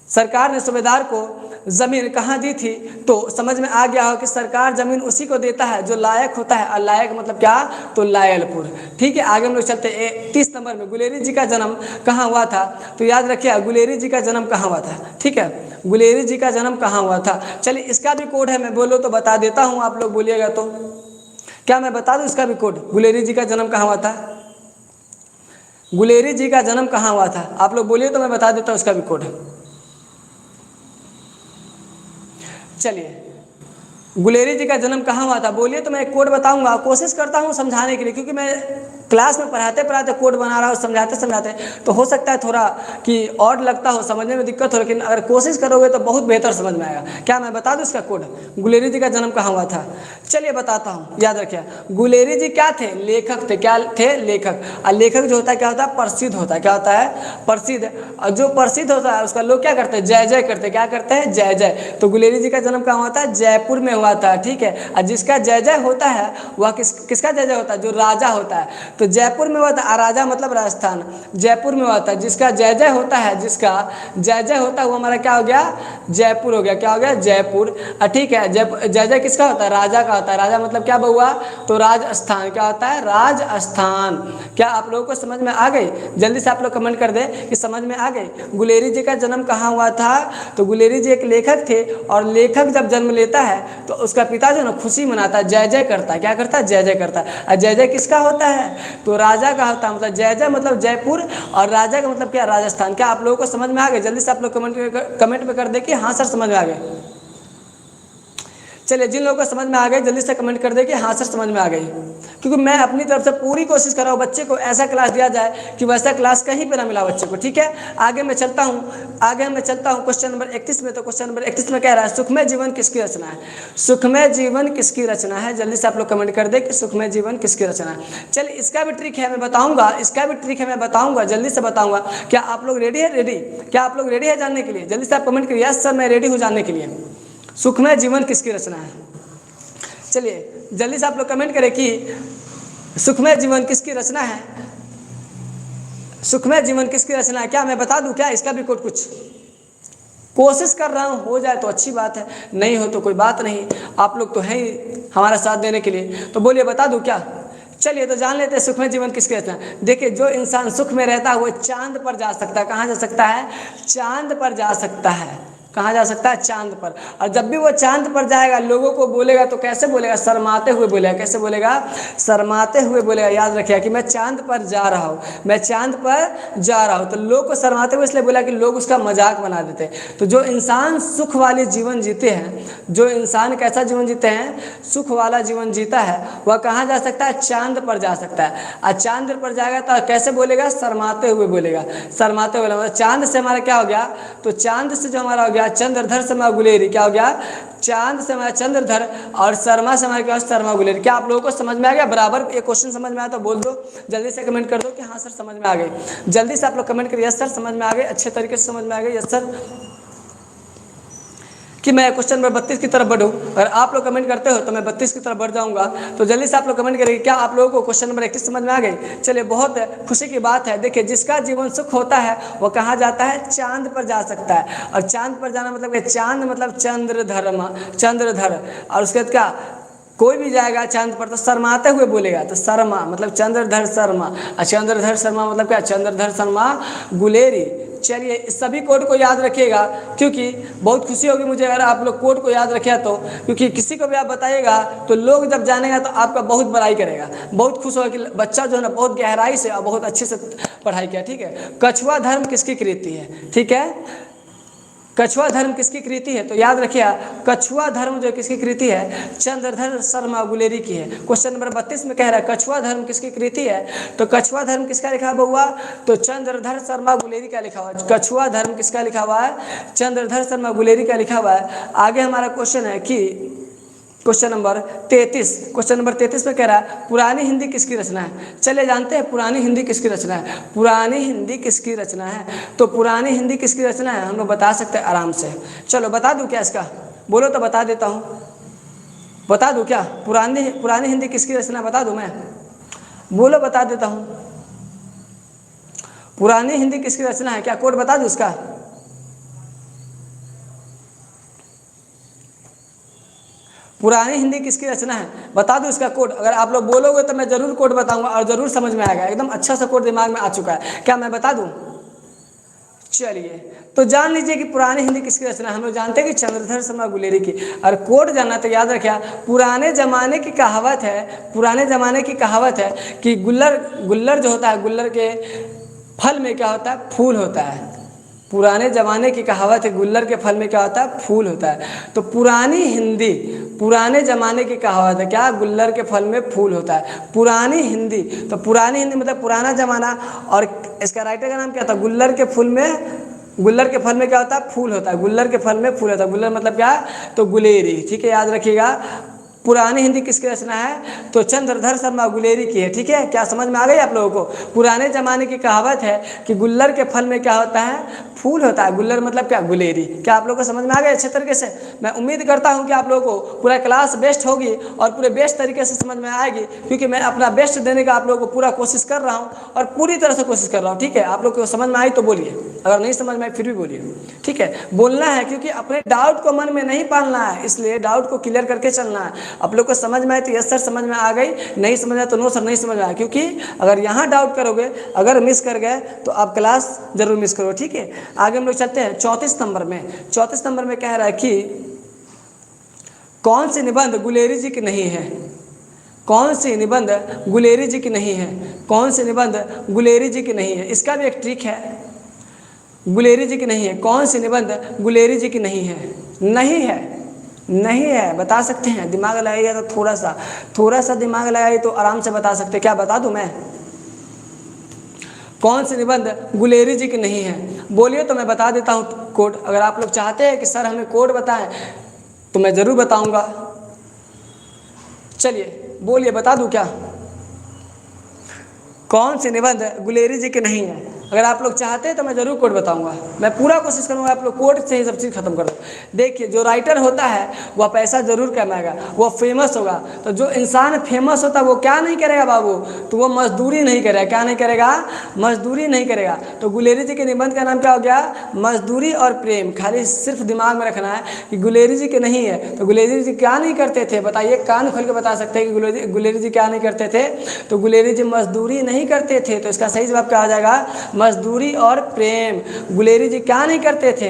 सरकार ने सूबेदार को जमीन कहाँ दी थी? तो समझ में आ गया हो कि सरकार जमीन उसी को देता है जो लायक होता है। और लायक मतलब क्या? तो लायलपुर, ठीक है? आगे हम लोग चलते हैं 30 नंबर में। गुलेरी जी का जन्म कहाँ हुआ था? तो याद रखिए गुलेरी जी का जन्म कहाँ हुआ था, ठीक है? गुलेरी जी का जन्म कहाँ हुआ था? चलिए इसका भी कोड है, मैं बोलो तो बता देता हूँ, आप लोग बोलिएगा तो। क्या मैं बता दूँ इसका भी कोड? गुलेरी जी का जन्म कहाँ हुआ था? गुलेरी जी का जन्म कहाँ हुआ था? आप लोग बोलिए तो मैं बता देता हूँ उसका भी कोड। चलिए गुलेरी जी का जन्म कहाँ हुआ था? बोलिए तो मैं एक कोड बताऊंगा। कोशिश करता हूँ समझाने के लिए, क्योंकि मैं क्लास में पढ़ाते पढ़ाते कोड बना रहा हूँ, समझाते समझाते, तो हो सकता है थोड़ा कि और लगता हो, समझने में दिक्कत हो, लेकिन अगर कोशिश करोगे तो बहुत बेहतर समझ में आएगा। क्या मैं बता दूँ इसका कोड? गुलेरी जी का जन्म कहाँ हुआ था? चलिए बताता हूँ, याद रखिए। गुलेरी जी क्या थे? लेखक थे। क्या थे? लेखक। और लेखक जो होता है क्या होता है? प्रसिद्ध होता है। क्या होता है? प्रसिद्ध। और जो प्रसिद्ध होता है उसका लोग क्या करते हैं? जय जय करते हैं। क्या करते हैं? जय जय। तो गुलेरी जी का जन्म कहाँ हुआ था? जयपुर में हुआ था, ठीक है? और जिसका जय जय होता है वह किसका जय जय होता है? जो राजा होता है। तो जयपुर में हुआ था। राजा मतलब राजस्थान। जयपुर में हुआ था। जिसका जय जय होता है, जिसका जय जय होता है वो हमारा क्या हो गया? जयपुर हो गया। क्या हो गया? जयपुर, ठीक है? जय जय किसका होता है? राजा का होता है। राजा मतलब क्या बहुआ? तो राजस्थान। क्या होता है? राजस्थान। क्या आप लोगों को समझ में आ गई? जल्दी से आप लोग कमेंट कर दे कि समझ में आ गई। गुलेरी जी का जन्म कहाँ हुआ था? तो गुलेरी जी एक लेखक थे और लेखक जब जन्म लेता है तो उसका पिता जो ना खुशी मनाता है, जय जय करता है। क्या करता है? जय जय करता है। और जय जय किसका होता है? तो राजा का होता है। मतलब जय जय मतलब जयपुर और राजा का मतलब क्या? राजस्थान। क्या आप लोगों को समझ में आ गए? जल्दी से आप लोग कमेंट में कर दे कि हाँ सर समझ में आ गए। चलिए जिन लोगों को समझ में आ गई जल्दी से कमेंट कर दे कि हाँ सर समझ में आ गई, क्योंकि मैं अपनी तरफ से पूरी कोशिश कर रहा हूँ बच्चे को ऐसा क्लास दिया जाए कि वैसा क्लास कहीं पे ना मिला बच्चे को, ठीक है? आगे मैं चलता हूँ क्वेश्चन नंबर 31 में। तो क्वेश्चन नंबर 31 में कह रहा है सुखमय जीवन किसकी रचना है? सुखमय जीवन किसकी रचना है? जल्दी से आप लोग कमेंट कर दे कि सुखमय जीवन किसकी रचना है। चलिए इसका भी ट्रिक है, मैं बताऊंगा, जल्दी से बताऊंगा। क्या आप लोग रेडी है? क्या आप लोग रेडी है जानने के लिए? जल्दी से आप कमेंट करिए यस सर मैं रेडी हूँ जानने के लिए। सुखमय जीवन किसकी रचना है? चलिए जल्दी से आप लोग कमेंट करें कि सुखमय जीवन किसकी रचना है? सुखमय जीवन किसकी रचना है? क्या मैं बता दूं? क्या इसका भी कुछ कोशिश कर रहा हूं, हो जाए तो अच्छी बात है, नहीं हो तो कोई बात नहीं। आप लोग तो हैं ही हमारा साथ देने के लिए, तो बोलिए बता दूं क्या? चलिए तो जान लेते हैं सुखमय जीवन किसकी रचना है। देखिए जो इंसान सुख में रहता है वो चांद पर जा सकता है। कहाँ जा सकता है? चांद पर जा सकता है। कहाँ जा सकता है? चांद पर। और जब भी वो चांद पर जाएगा लोगों को बोलेगा तो कैसे बोलेगा? शर्माते हुए बोलेगा। कैसे बोलेगा? शर्माते हुए बोलेगा। याद रखिएगा कि मैं चांद पर जा रहा हूँ, मैं चांद पर जा रहा हूँ। तो लोग को शर्माते हुए इसलिए बोला कि लोग उसका मजाक बना देते हैं। तो जो इंसान सुख वाले जीवन जीते हैं, जो इंसान कैसा जीवन जीते हैं? सुख वाला जीवन जीता है, वह कहाँ जा सकता है? चांद पर जा सकता है। और चांद पर जाएगा तो कैसे बोलेगा? शर्माते हुए बोलेगा। शर्माते हुए बोलेगा। चांद से हमारा क्या हो गया? तो चांद से जो हमारा हो गया चंद्रधर शर्मा गुलेरी। क्या हो गया? चांद से हमारा चंद्रधर और शर्मा से हमारा क्या? शर्मा गुलेरी। क्या आप लोगों को समझ में आ गया? बराबर ये क्वेश्चन समझ में आया तो बोल दो, जल्दी से कमेंट कर दो कि हाँ सर समझ में आ गई। जल्दी से आप लोग कमेंट करिए यस सर समझ में आ गए, अच्छे तरीके से समझ में आ गए, यस सर। कि मैं क्वेश्चन नंबर 32 की तरफ बढ़ूँ। अगर आप लोग कमेंट करते हो तो मैं 32 की तरफ बढ़ जाऊंगा। तो जल्दी से आप लोग कमेंट करेंगे क्या आप लोगों को क्वेश्चन नंबर 31 समझ में आ गई? चलिए, बहुत खुशी की बात है। देखिए, जिसका जीवन सुख होता है वो कहाँ जाता है? चांद पर जा सकता है। और चांद पर जाना मतलब कि चांद मतलब चंद्रधर। और उसके बाद क्या? कोई भी जाएगा चांद पर तो शर्माते हुए बोलेगा। तो शर्मा मतलब चंद्रधर शर्मा, और चंद्रधर शर्मा मतलब क्या? चंद्रधर शर्मा गुलेरी। चलिए, इस सभी कोड को याद रखिएगा, क्योंकि बहुत खुशी होगी मुझे अगर आप लोग कोड को याद रखिए तो, क्योंकि किसी को भी आप बताइएगा तो लोग जब जानेगा तो आपका बहुत बड़ाई करेगा, बहुत खुश होगा कि बच्चा जो है ना बहुत गहराई से और बहुत अच्छे से पढ़ाई किया। ठीक है, कछुआ धर्म किसकी कृति है? ठीक है, कछुआ धर्म किसकी कृति है? तो याद रखिए, कछुआ धर्म जो किसकी कृति है? चंद्रधर शर्मा गुलेरी की है। क्वेश्चन नंबर 32 में कह रहा है कछुआ धर्म किसकी कृति है? तो कछुआ धर्म किसका लिखा हुआ? तो चंद्रधर शर्मा गुलेरी का लिखा हुआ है। कछुआ धर्म किसका लिखा हुआ है? चंद्रधर शर्मा गुलेरी का लिखा हुआ है। आगे हमारा क्वेश्चन है कि क्वेश्चन नंबर 33 में कह रहा है पुरानी हिंदी किसकी रचना है? चले जानते हैं पुरानी हिंदी किसकी रचना है। पुरानी हिंदी किसकी रचना है? तो पुरानी हिंदी किसकी रचना है हम लोग बता सकते हैं आराम से। चलो बता दूं क्या इसका? बोलो तो बता देता हूँ। बता दूं क्या? पुरानी हिंदी किसकी रचना बता दूं मैं? बोलो बता देता हूँ। पुरानी हिंदी किसकी रचना है? क्या कोड बता दूं इसका? पुरानी हिंदी किसकी रचना है? बता दो इसका कोड। अगर आप लोग बोलोगे तो मैं जरूर कोड बताऊंगा और जरूर समझ में आएगा। एकदम अच्छा सा कोड दिमाग में आ चुका है। क्या मैं बता दूं? चलिए, तो जान लीजिए कि पुरानी हिंदी किसकी रचना है। हम लोग जानते हैं कि चंद्रधर शर्मा गुलेरी की। और कोड जानना तो याद रखिए, पुराने जमाने की कहावत है कि गुल्लर जो होता है, गुल्लर के फल में क्या होता है? फूल होता है। पुराने ज़माने की कहावत है, गुल्लर के फल में क्या होता है? फूल होता है। तो पुरानी हिंदी पुराने ज़माने की कहावत है, क्या? गुल्लर के फल में फूल होता है। पुरानी हिंदी, तो पुरानी हिंदी मतलब पुराना ज़माना। और इसका राइटर का नाम क्या था? गुल्लर के फल में क्या होता है? फूल होता है। गुल्लर के फल में फूल होता है। गुल्लर मतलब क्या? तो गुलेरी। ठीक है, याद रखिएगा। पुरानी हिंदी किसकी रचना है? तो चंद्रधर शर्मा गुलेरी की है। ठीक है, क्या समझ में आ गई आप लोगों को? पुराने जमाने की कहावत है कि गुल्लर के फल में क्या होता है? फूल होता है। गुल्लर मतलब क्या? गुलेरी। क्या आप लोगों को समझ में आ गया अच्छे तरीके से? मैं उम्मीद करता हूं कि आप लोगों को पूरा क्लास बेस्ट होगी और पूरे बेस्ट तरीके से समझ में आएगी, क्योंकि मैं अपना बेस्ट देने का आप लोगों को पूरा कोशिश कर रहा हूँ और पूरी तरह से कोशिश कर रहा हूँ। ठीक है, आप लोग को समझ में आई तो बोलिए, अगर नहीं समझ में आई फिर भी बोलिए। ठीक है, बोलना है, क्योंकि अपने डाउट को मन में नहीं पालना है, इसलिए डाउट को क्लियर करके चलना है। आप लोग को समझ में आए तो यस सर समझ में आ गई, नहीं समझ आया तो नो सर नहीं समझ में आया। क्योंकि अगर यहाँ डाउट करोगे, अगर मिस कर गए तो आप क्लास जरूर मिस करो। ठीक है, आगे हम लोग चलते हैं 34 नंबर में कह रहा है कि कौन सी निबंध गुलेरी जी की नहीं है? कौन सी निबंध गुलेरी जी की नहीं है? कौन सी निबंध गुलेरी जी की नहीं है? इसका भी एक ट्रिक है। गुलेरी जी की नहीं है, कौन सी निबंध गुलेरी जी की नहीं है? नहीं है, बता सकते हैं। दिमाग लगाइए तो थोड़ा सा दिमाग लगाइए तो आराम से बता सकते हैं। क्या बता दूं मैं? कौन सी निबंध गुलेरी जी की नहीं है? बोलिए तो मैं बता देता हूँ कोड। अगर आप लोग चाहते हैं कि सर हमें कोड बताएं तो मैं ज़रूर बताऊंगा। चलिए बोलिए, बता दूं क्या? कौन सी निबंध गुलेरी जी की नहीं है? अगर आप लोग चाहते हैं तो मैं ज़रूर कोड बताऊंगा। मैं पूरा कोशिश करूंगा आप लोग कोड से ही सब चीज़ खत्म कर दो। देखिए, जो राइटर होता है वह पैसा ज़रूर कमाएगा, वो फेमस होगा। तो जो इंसान फेमस होता है वो क्या नहीं करेगा बाबू? तो वो मजदूरी नहीं करेगा। क्या नहीं करेगा? मजदूरी नहीं करेगा। तो गुलेरी जी के निबंध का नाम क्या हो गया? मजदूरी और प्रेम। खाली सिर्फ दिमाग में रखना है कि गुलेरी जी के नहीं है। तो गुलेरी जी क्या नहीं करते थे? बताइए, कान खोल के बता सकते हैं कि गुलेरी जी क्या नहीं करते थे? तो गुलेरी जी मजदूरी नहीं करते थे। तो इसका सही जवाब क्या हो जाएगा? मजदूरी और प्रेम। गुलेरी जी क्या नहीं करते थे?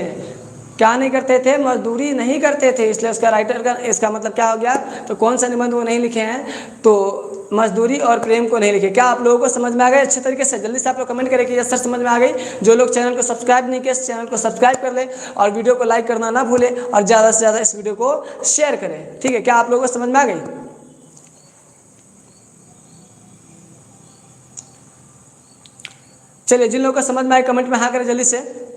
क्या नहीं करते थे? मजदूरी नहीं करते थे, इसलिए उसका राइटर का इसका मतलब क्या हो गया? तो कौन सा निबंध वो नहीं लिखे हैं? तो मजदूरी और प्रेम को नहीं लिखे। क्या आप लोगों को समझ में आ गए अच्छे तरीके से? जल्दी से आप लोग कमेंट करें कि यस सर समझ में आ गई। जो लोग चैनल को सब्सक्राइब नहीं किए चैनल को सब्सक्राइब कर ले और वीडियो को लाइक करना ना भूले और ज़्यादा से ज़्यादा इस वीडियो को शेयर करें। ठीक है, क्या आप लोगों को समझ में आ गई? चलिए, जिन लोगों को समझ में आए कमेंट में हाँ करें जल्दी से।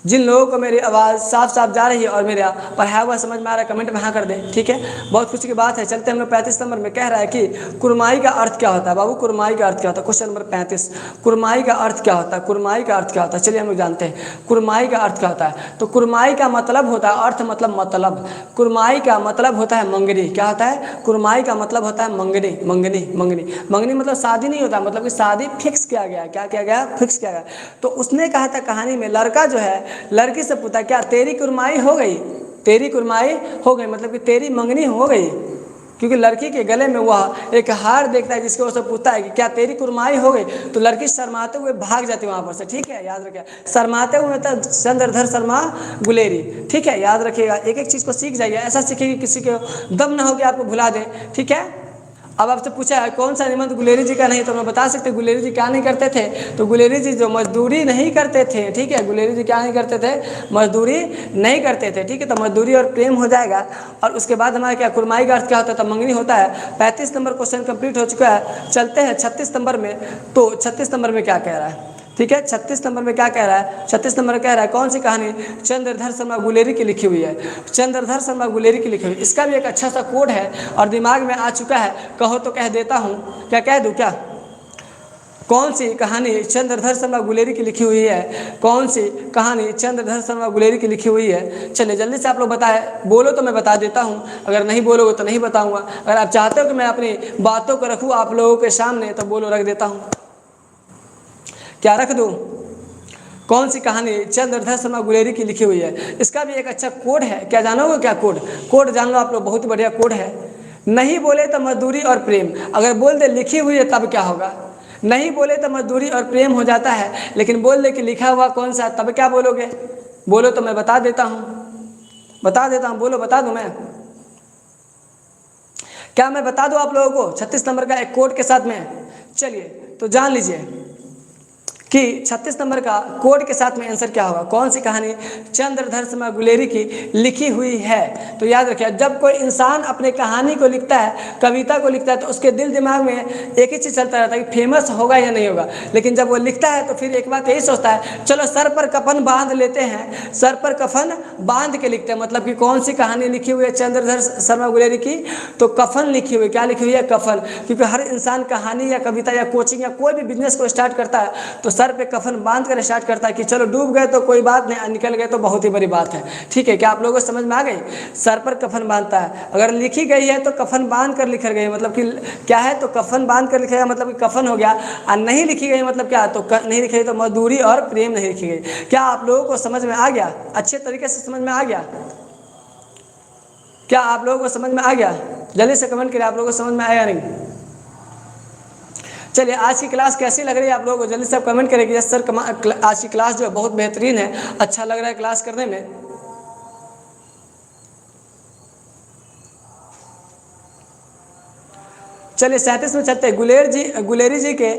जिन लोगों को मेरी आवाज़ साफ साफ जा रही है और मेरा पढ़ाया हुआ समझ में आ रहा है कमेंट में हाँ कर दें। ठीक है, बहुत खुशी की बात है। चलते हम लोग 35 नंबर में कह रहा है कि कुरमाई का अर्थ क्या होता है? बाबू कुरमाई का अर्थ क्या होता है? क्वेश्चन नंबर 35, कुरमाई का अर्थ क्या होता है? कुरमाई का अर्थ क्या होता है? चलिए हम लोग जानते हैं कुरमाई का अर्थ क्या होता है। तो कुरमाई का मतलब होता है, अर्थ मतलब कुरमाई का मतलब होता है मंगनी। क्या होता है? कुरमाई का मतलब होता है मंगनी। मंगनी मंगनी मंगनी मतलब शादी नहीं होता, मतलब कि शादी फिक्स किया गया। क्या किया गया? फिक्स किया गया। तो उसने कहा था कहानी में, लड़का जो है लड़की से पूछा क्या तेरी कुरमाई हो गई? तेरी कुरमाई हो गई मतलब कि तेरी मंगनी हो गई, क्योंकि लड़की के गले में वह एक हार देखता है जिसके वो से पूछता है कि क्या तेरी कुरमाई हो गई? तो लड़की शर्माते हुए भाग जाती है वहाँ पर से। ठीक है, याद रखिए, शर्माते हुए तो चंद्रधर शर्मा गुलेरी। ठीक है, याद रखिएगा, एक एक चीज़ को सीख जाइए, ऐसा सीखिए कि किसी के दम ना हो कि आपको भुला दे। ठीक है, अब आपसे पूछा है कौन सा निबंध गुलेरी जी का नहीं, तो मैं बता सकते गुलेरी जी क्या नहीं करते थे? तो गुलेरी जी जो मजदूरी नहीं करते थे। ठीक है, गुलेरी जी क्या नहीं करते थे? मजदूरी नहीं करते थे। ठीक है, तो मजदूरी और प्रेम हो जाएगा। और उसके बाद हमारा क्या कुरमाई का अर्थ क्या होता है? तो मंगनी होता है। 35 नंबर क्वेश्चन कंप्लीट हो चुका है। चलते हैं 36 नंबर में। तो 36 नंबर में क्या कह रहा है? ठीक है, 36 नंबर में क्या कह रहा है? 36 नंबर कह रहा है कौन सी कहानी? चंद्रधर शर्मा गुलेरी की लिखी हुई है। चंद्रधर शर्मा गुलेरी की लिखी हुई, इसका भी एक अच्छा सा कोड है और दिमाग में आ चुका है। कहो तो कह देता हूँ, क्या कह दूँ क्या? कौन सी कहानी चंद्रधर शर्मा गुलेरी की लिखी हुई है? कौन सी कहानी चंद्रधर शर्मा गुलेरी की लिखी हुई है? चलिए जल्दी से आप लोग बताए, बोलो तो मैं बता देता हूँ, अगर नहीं बोलोगे तो नहीं बताऊँगा। अगर आप चाहते हो कि मैं अपनी बातों को रखूँ आप लोगों के सामने तो बोलो, रख देता हूँ। क्या रख दूँ? कौन सी कहानी चंद्रधर शर्मा गुलेरी की लिखी हुई है? इसका भी एक अच्छा कोड है। क्या जानोगे? क्या कोड? कोड जान लो आप लोग, बहुत ही बढ़िया कोड है। नहीं बोले तो मजदूरी और प्रेम, अगर बोल दे लिखी हुई है तब क्या होगा? नहीं बोले तो मजदूरी और प्रेम हो जाता है, लेकिन बोल दे कि लिखा हुआ कौन सा, तब क्या बोलोगे? बोलो तो मैं बता देता हूँ, बता देता हूँ। बोलो, बता दूँ मैं? क्या मैं बता दूँ आप लोगों को 36 नंबर का एक कोड के साथ में? चलिए तो जान लीजिए कि 36 नंबर का कोड के साथ में आंसर क्या होगा। कौन सी कहानी चंद्रधर शर्मा गुलेरी की लिखी हुई है? तो याद रखिए, जब कोई इंसान अपने कहानी को लिखता है, कविता को लिखता है, तो उसके दिल दिमाग में एक ही चीज़ चलता रहता है कि फेमस होगा या नहीं होगा। लेकिन जब वो लिखता है तो फिर एक बात यही सोचता है, चलो सर पर कफन बांध लेते हैं, सर पर कफन बांध के लिखते हैं। मतलब कि कौन सी कहानी लिखी हुई है चंद्रधर शर्मा गुलेरी की? तो कफन लिखी हुई। क्या लिखी हुई है? कफन। क्योंकि हर इंसान कहानी या कविता या कोचिंग या कोई भी बिजनेस को स्टार्ट करता है तो सर पे कफन बांध कर स्टार्ट करता है कि चलो डूब गए तो कोई बात नहीं, निकल गए तो बहुत ही बड़ी बात है। ठीक है, क्या आप लोगों को समझ में आ गई? सर पर कफन बांधता है, अगर लिखी गई है तो कफन बांध कर लिखी गई, मतलब कि क्या है? तो कफन बांध कर लिखा गया मतलब कि कफन हो गया। और नहीं लिखी गई मतलब क्या? तो नहीं लिखी गई तो मजदूरी और प्रेम नहीं लिखी गई। क्या आप लोगों को समझ में आ गया? अच्छे तरीके से समझ में आ गया? क्या आप लोगों को समझ में आ गया? जल्दी से कमेंट करिए, आप लोगों को समझ में आया नहीं? चलिए, आज की क्लास कैसी लग रही है आप लोगों को? जल्दी से आप कमेंट करें कि यस सर आज की क्लास जो है बहुत बेहतरीन है, अच्छा लग रहा है क्लास करने में। चलिए 37 में चलते हैं। गुलेरी जी के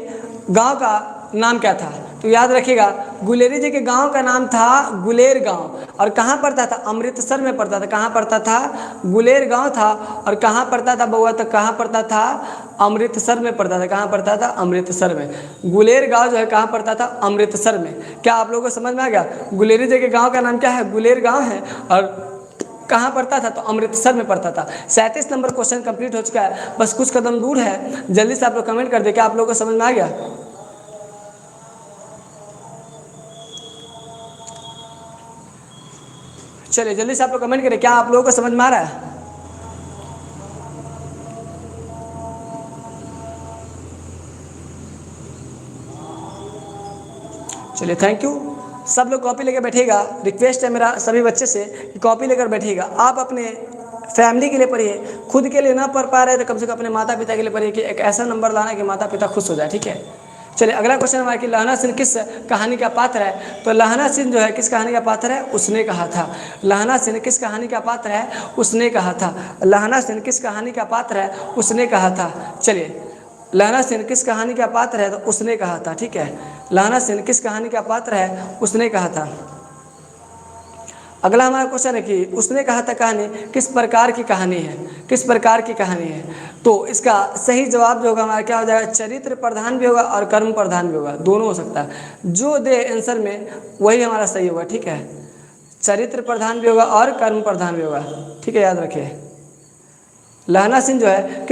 गांव का नाम क्या था? तो याद रखिएगा, गुलेरी जी के गांव का नाम था गुलेर गांव। और कहाँ पड़ता था? अमृतसर में पड़ता था। कहाँ पड़ता था? गुलेर गांव था। और कहाँ पड़ता था बउआ? तो कहाँ पड़ता था? अमृतसर में पड़ता था। कहाँ पड़ता था? अमृतसर में। गुलेर गांव जो है कहाँ पड़ता था? अमृतसर में। क्या आप लोगों को समझ में आ गया? गुलेरी जी के गाँव का नाम क्या है? गुलेर गाँव है। और कहाँ पड़ता था? तो अमृतसर में पड़ता था। 37 नंबर क्वेश्चन कंप्लीट हो चुका है, बस कुछ कदम दूर है। जल्दी से आप लोग कमेंट कर दे, क्या आप लोगों को समझ में आ गया? चलिए जल्दी से आप लोग कमेंट करें, क्या आप लोगों को समझ में आ रहा है? चलिए थैंक यू। सब लोग कॉपी लेकर बैठिएगा। रिक्वेस्ट है मेरा सभी बच्चे से कि कॉपी लेकर बैठिएगा। आप अपने फैमिली के लिए पढ़िए, खुद के लिए ना पढ़ पा रहे तो कम से कम अपने माता पिता के लिए पढ़िए कि एक ऐसा नंबर लाना कि माता पिता खुश हो जाए। ठीक है, चलिए अगला क्वेश्चन हमारा कि लहना सिंह किस कहानी का पात्र है। तो लहना सिंह जो है किस कहानी का पात्र है, उसने कहा था। लहना सिंह किस कहानी का पात्र है, उसने कहा था। लहना सिंह किस कहानी का पात्र है, उसने कहा था। चलिए लहना सिंह किस कहानी का पात्र है, तो उसने कहा था। ठीक है, लहना सिंह किस कहानी का पात्र है, उसने कहा था। अगला हमारा क्वेश्चन है कि उसने कहा था कहानी किस प्रकार की कहानी है, किस प्रकार की कहानी है। तो इसका सही जवाब जो होगा हमारा क्या हो जाएगा, चरित्र प्रधान भी होगा और कर्म प्रधान भी होगा, दोनों हो सकता है। जो दे आंसर में वही हमारा सही होगा। ठीक है, चरित्र प्रधान भी होगा और कर्म प्रधान भी होगा। ठीक है, याद रखिए। लहना सिंह जो है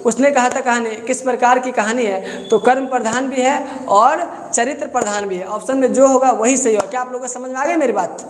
उसने कहा था कहानी किस प्रकार की कहानी है, तो कर्म प्रधान भी है और चरित्र प्रधान भी है। ऑप्शन में जो होगा वही सही होगा। क्या आप लोगों को समझ में आ गई मेरी बात।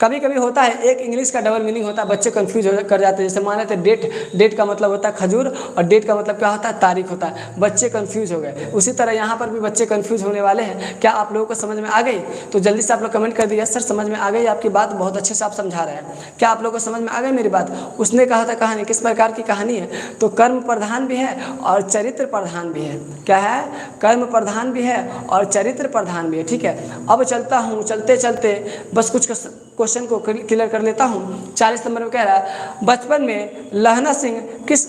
कभी कभी होता है एक इंग्लिश का डबल मीनिंग होता है, बच्चे कंफ्यूज कर जाते हैं। जैसे मान लेते डेट का मतलब होता है खजूर और डेट का मतलब क्या होता है, तारीख होता है। बच्चे कंफ्यूज हो गए, उसी तरह यहाँ पर भी बच्चे कंफ्यूज होने वाले हैं। क्या आप लोगों को समझ में आ गई? तो जल्दी से आप लोग कमेंट कर दिया सर समझ में आ गई, आपकी बात बहुत अच्छे से आप समझा रहे हैं। क्या आप लोगों को समझ में आ गई मेरी बात। उसने कहा था कहानी किस प्रकार की कहानी है, तो कर्म प्रधान भी है और चरित्र प्रधान भी है। क्या है, कर्म प्रधान भी है और चरित्र प्रधान भी है। ठीक है, अब चलता हूँ, चलते चलते बस कुछ क्वेश्चन को क्लियर कर लेता हूँ। 40 नंबर में कह रहा है बचपन में लहना सिंह किस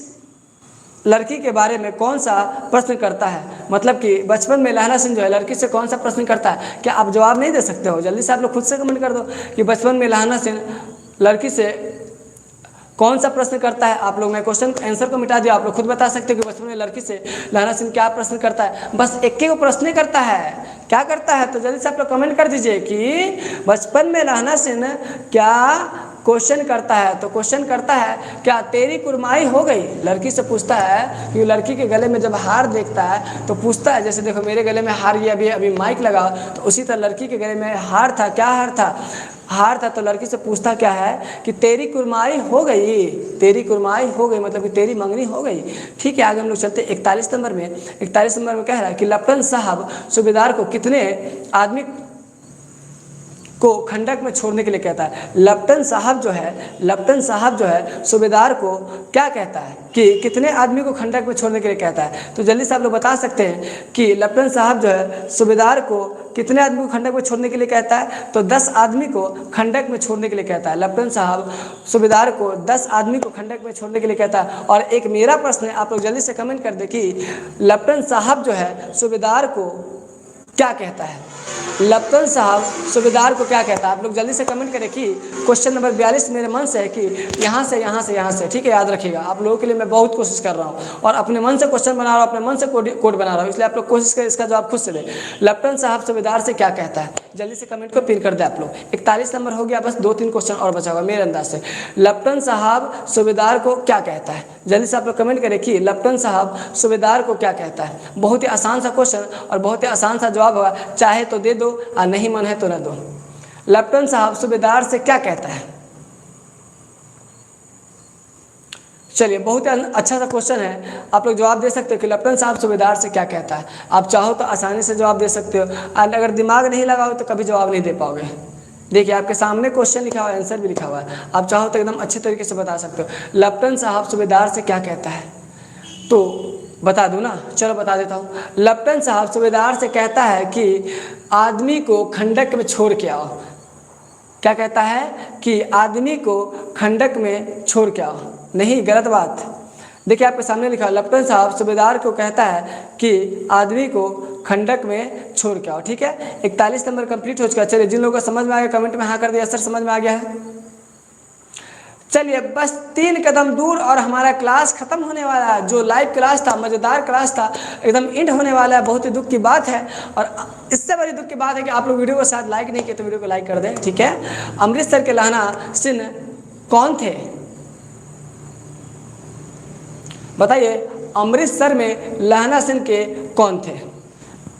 लड़की के बारे में कौन सा प्रश्न करता है। मतलब कि बचपन में लहना सिंह जो है लड़की से कौन सा प्रश्न करता है। क्या आप जवाब नहीं दे सकते हो? जल्दी से आप लोग खुद से कमेंट कर दो कि बचपन में लहना सिंह लड़की से कौन सा प्रश्न करता है। आप लोग मैं क्वेश्चन आंसर को मिटा दिया, आप लोग खुद बता सकते हो कि बचपन में लड़की से लहना सिंह क्या प्रश्न करता है। बस एक ही को प्रश्न करता है, क्या करता है। तो जल्दी से आप लोग कमेंट कर दीजिए कि बचपन में लहना सिंह क्या क्वेश्चन करता है। तो क्वेश्चन करता है क्या तेरी कुरमाई हो गई। लड़की से पूछता है कि लड़की के गले में जब हार देखता है तो पूछता है, जैसे देखो मेरे गले में हार, ये अभी माइक लगा, तो उसी तरह लड़की के गले में हार था। क्या हार था। तो लड़की से पूछता क्या है कि तेरी कुरमाई हो गई, तेरी कुरमाई हो गई मतलब कि तेरी मंगनी हो गई। ठीक है, आगे हम लोग चलते 41 नंबर में। 41 नंबर में कह रहा है कि लेफ्टिनेंट साहब सूबेदार को कितने आदमी को खंडक में छोड़ने के लिए कहता है। लेफ्टिनेंट साहब जो है सूबेदार को क्या कहता है कि कितने आदमी को खंडक में छोड़ने के लिए कहता है। तो जल्दी से आप लोग बता सकते हैं कि लेफ्टिनेंट साहब जो है सूबेदार को कितने आदमी को खंडक में छोड़ने के लिए कहता है। तो 10 आदमी को खंडक में छोड़ने के लिए कहता है। लेफ्टिनेंट साहब सूबेदार को 10 आदमी को खंडक में छोड़ने के लिए कहता है। और एक मेरा प्रश्न है, आप लोग जल्दी से कमेंट कर दे कि लेफ्टिनेंट साहब जो है सूबेदार को क्या कहता है। लेफ्टिनेंट साहब सूबेदार को क्या कहता है। आप लोग जल्दी से कमेंट करें कि क्वेश्चन नंबर 42 मेरे मन से है कि यहाँ से। ठीक है, याद रखिएगा, आप लोगों के लिए मैं बहुत कोशिश कर रहा हूँ और अपने मन से क्वेश्चन बना रहा हूँ, अपने मन से कोड बना रहा हूँ, इसलिए आप लोग कोशिश करें इसका जवाब खुद से दें। लेफ्टिनेंट साहब सूबेदार से क्या कहता है, जल्दी से कमेंट को पिन कर दे आप लोग। 41 नंबर हो गया, बस 2-3 क्वेश्चन और बचा हुआ मेरे अंदाज से। लेफ्टिनेंट साहब सूबेदार को क्या कहता है, जल्दी से आप लोग कमेंट करें कि लेफ्टिनेंट साहब सूबेदार को क्या कहता है। बहुत ही आसान सा क्वेश्चन और बहुत ही आसान सा जवाब होगा, चाहे तो दे दो और नहीं मन है तो न दो। लेफ्टिनेंट साहब सूबेदार से क्या कहता है। चलिए, बहुत अच्छा सा क्वेश्चन है, आप लोग जवाब दे सकते हो कि लेफ्टिनेंट साहब सूबेदार से क्या कहता है। आप चाहो तो आसानी से जवाब दे सकते हो, और अगर दिमाग नहीं लगाओ तो कभी जवाब नहीं दे पाओगे। देखिए आपके सामने क्वेश्चन लिखा हुआ है, आंसर भी लिखा हुआ है, आप चाहो तो एकदम अच्छे तरीके से बता सकते हो। लेफ्टिनेंट साहब सूबेदार से क्या कहता है, तो बता दूं ना, चलो बता देता हूँ। लेफ्टिनेंट साहब सूबेदार से कहता है कि आदमी को खंडक में छोड़ के आओ। क्या कहता है कि आदमी को खंडक में छोड़ के आओ। नहीं, गलत बात। देखिए आपके सामने लिखा, लेफ्टिनेंट साहब सूबेदार को कहता है कि आदमी को खंडक में छोड़ के आओ। ठीक है, 41 नंबर कंप्लीट हो चुका। चलिए, जिन लोगों को समझ में आ गया कमेंट में हाँ कर दिया, सर समझ में आ गया है। चलिए, बस 3 कदम दूर और हमारा क्लास खत्म होने वाला है। जो लाइव क्लास था, मज़ेदार क्लास था, एकदम एंड होने वाला है। बहुत ही दुख की बात है, और इससे बड़ी दुख की बात है कि आप लोग वीडियो को शायद लाइक नहीं किए, तो वीडियो को लाइक कर दें। ठीक है, अमृतसर के लहना सिंह कौन थे, बताइए। अमृतसर में लहना सिंह के कौन थे।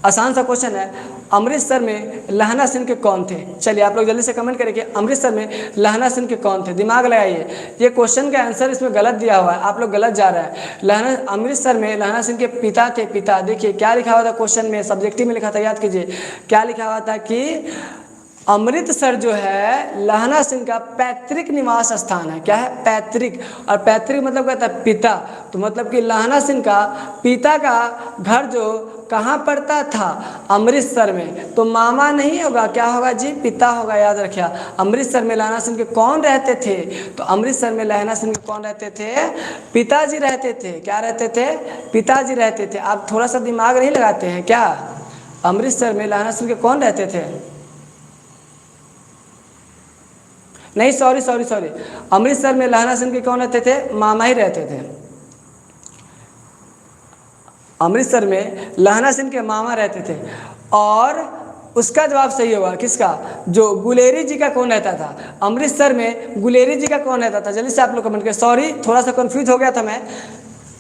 आसान सा क्वेश्चन है, अमृतसर में लहना सिंह के कौन थे। चलिए आप लोग जल्दी से कमेंट करें कि अमृतसर में लहना सिंह के कौन थे। दिमाग लगाइए, ये क्वेश्चन का आंसर इसमें गलत दिया हुआ है, आप लोग गलत जा रहे हैं। अमृतसर में लहना सिंह के पिता थे। पिता, देखिए क्या लिखा हुआ था क्वेश्चन में, सब्जेक्टिव में लिखा था, याद कीजिए क्या लिखा हुआ था कि अमृतसर जो है लहना सिंह का पैतृक निवास स्थान है। क्या है, पैतृक, और पैतृक मतलब कहता है पिता। तो मतलब कि लहना सिंह का पिता का घर जो कहाँ पढ़ता था? अमृतसर में। तो मामा नहीं होगा, क्या होगा जी? पिता होगा, याद रखिए। अमृतसर में लहना सिंह के कौन रहते थे? तो अमृतसर में लहना सिंह के कौन रहते थे? पिताजी रहते थे। क्या रहते थे? पिताजी रहते थे। आप थोड़ा सा दिमाग नहीं लगाते हैं क्या? अमृतसर में लहना सिंह के कौन रहते थे? नहीं, सॉरी, अमृतसर में लहना सिंह के कौन रहते थे? मामा ही रहते थे। अमृतसर में लहना सिंह के मामा रहते थे। और उसका जवाब सही होगा किसका? जो गुलेरी जी का कौन रहता था? अमृतसर में गुलेरी जी का कौन रहता था? जल्दी से आप लोग कमेंट करें। सॉरी, थोड़ा सा कंफ्यूज हो गया था मैं।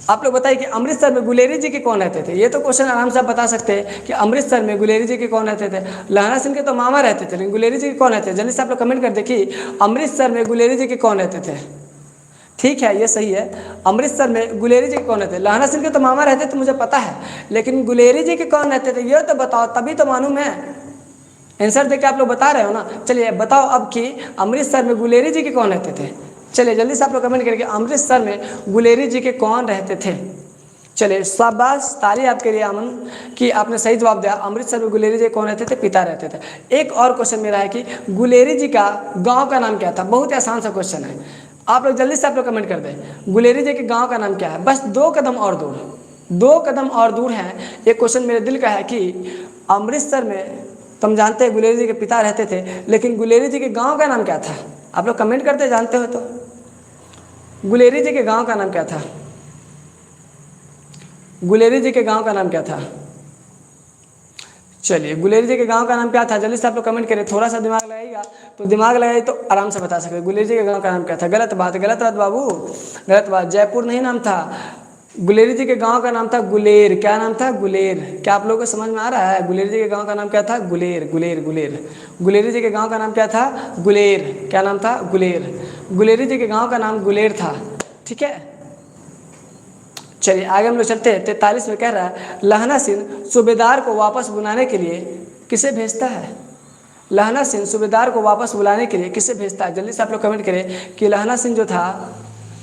आप लोग बताइए कि अमृतसर में गुलेरी जी के कौन रहते थे? ये तो क्वेश्चन आराम से आप बता सकते हैं कि अमृतसर में गुलेरी जी के कौन रहते थे। लहना सिंह के तो मामा रहते थे, लेकिन गुलेरी जी के कौन रहते थे? जल्दी से आप लोग कमेंट कर देखिए, अमृतसर में गुलेरी जी के कौन रहते थे? ठीक है, ये सही है। अमृतसर में गुलेरी जी के कौन रहते थे? लहना सिंह के तो मामा रहते थे, मुझे पता है, लेकिन गुलेरी जी के कौन रहते थे ये तो बताओ, तभी तो मालूम है। आंसर देके आप लोग बता रहे हो ना। चलिए बताओ अब कि अमृतसर में गुलेरी जी के कौन रहते थे? चलिए जल्दी से आप लोग कमेंट करके अमृतसर में गुलेरी जी के कौन रहते थे। चलिए शाबाश, ताली आपके लिए अमन कि आपने सही जवाब दिया। अमृतसर में गुलेरी जी कौन रहते थे? पिता रहते थे। एक और क्वेश्चन मेरा है कि गुलेरी जी का गांव का नाम क्या था? बहुत ही आसान सा क्वेश्चन है, आप लोग जल्दी से आप लोग कमेंट कर दें। गुलेरी जी के गांव का नाम क्या है? बस 2 कदम और दूर हैं। एक क्वेश्चन मेरे दिल का है कि अमृतसर में तुम जानते हैं गुलेरी जी के पिता रहते थे, लेकिन गुलेरी जी के गांव का नाम क्या था? आप लोग कमेंट करते जानते हो तो। गुलेरी जी के गांव का नाम क्या था? गुलेरी जी के गांव का नाम क्या था? चलिए गुलेरी जी के गांव का नाम क्या था? जल्दी से आप लोग कमेंट करें। थोड़ा सा दिमाग लगाइएगा, तो दिमाग लगाइए तो आराम से बता सकते। गुलेरी जी के गांव का नाम क्या था? गलत बात बाबू, गलत बात। जयपुर नहीं नाम था, गुलेरी जी के गांव का नाम था गुलेर। क्या नाम था? गुलेर। क्या आप लोगों को समझ में आ रहा है? गुलेरी जी के गांव का नाम क्या था? गुलेर। गुलेरी जी के गांव का नाम क्या था? गुलेर। क्या नाम था? गुलेर। गुलेरी जी के गांव का नाम गुलेर था। ठीक है, चलिए आगे हम लोग चलते हैं। 43 में कह रहा है लहना सिंह सूबेदार को वापस बुलाने के लिए किसे भेजता है? लहना सिंह सूबेदार को वापस बुलाने के लिए किसे भेजता है? जल्दी से आप लोग कमेंट करें कि लहना सिंह जो था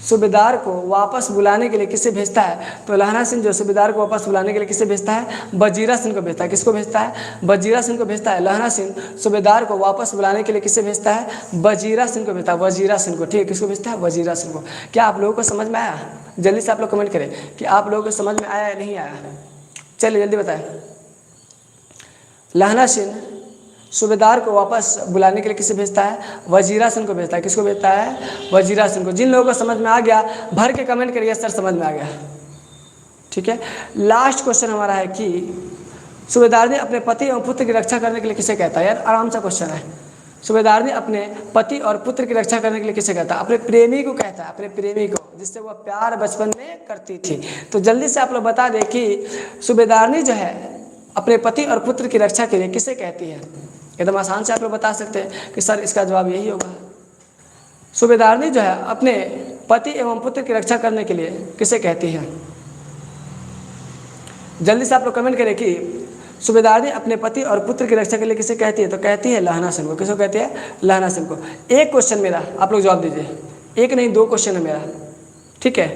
सूबेदार को वापस बुलाने के लिए किसे भेजता है? तो लहना सिंह जो सूबेदार को वापस बुलाने के लिए किसे भेजता है? वजीरा सिंह को भेजता है। किसको भेजता है? वजीरा सिंह को भेजता है। लहना सिंह सूबेदार को वापस बुलाने के लिए किसे भेजता है? वजीरा सिंह को भेजता है। वजीरा सिंह को, ठीक है, किसको भेजता है? वजीरा सिंह को। क्या आप लोगों को समझ में आया? जल्दी से आप लोग कमेंट करें कि आप लोगों को समझ में आया या नहीं आया। चलिए जल्दी बताएं। लहना सिंह सूबेदार को वापस बुलाने के लिए किसे भेजता है? वजीरा सिंह को भेजता है। किसको भेजता है? वजीरा सिंह को। जिन लोगों को समझ में आ गया भर के कमेंट करिए सर समझ में आ गया। ठीक है, लास्ट क्वेश्चन हमारा है कि सूबेदार ने अपने पति एवं पुत्र की रक्षा करने के लिए किसे कहता है? यार आराम सा क्वेश्चन है। सूबेदार ने अपने पति और पुत्र की रक्षा करने के लिए किसे कहता है? अपने प्रेमी को कहता है, अपने प्रेमी को, जिससे वह प्यार बचपन में करती थी। तो जल्दी से आप लोग बता दें कि सूबेदारनी जो है अपने पति और पुत्र की रक्षा के लिए किसे कहती है? एकदम आसान से आप लोग बता सकते हैं कि सर इसका जवाब यही होगा। सूबेदारनी जो है अपने पति एवं पुत्र की रक्षा करने के लिए किसे कहती है? जल्दी से आप लोग कमेंट करें कि सूबेदारनी अपने पति और पुत्र की रक्षा के लिए किसे कहती है? तो कहती है लहना सिंह को। किसको कहती है? लहना सिंह को। एक क्वेश्चन मेरा, आप लोग जवाब दीजिए। एक नहीं 2 क्वेश्चन है मेरा। ठीक है,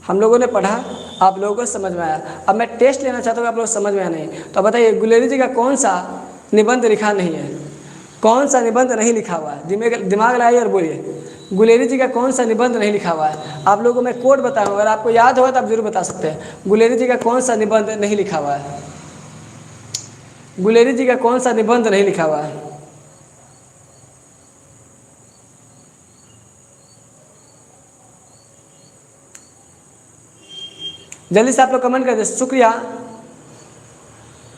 हम लोगों ने पढ़ा, आप लोगों को समझ में आया। अब मैं टेस्ट लेना चाहता हूँ, आप लोग समझ में आया नहीं तो बताइए गुलेरी जी का कौन सा निबंध लिखा नहीं है? कौन सा निबंध नहीं लिखा हुआ है? दिमाग लगाइए और बोलिए गुलेरी जी का कौन सा निबंध नहीं लिखा हुआ है? आप लोगों को मैं कोड बताऊँ, अगर आपको याद होगा तो आप जरूर बता सकते हैं। गुलेरी जी का कौन सा निबंध नहीं लिखा हुआ है? गुलेरी जी का कौन सा निबंध नहीं लिखा हुआ है? जल्दी से आप लोग कमेंट कर दे। शुक्रिया।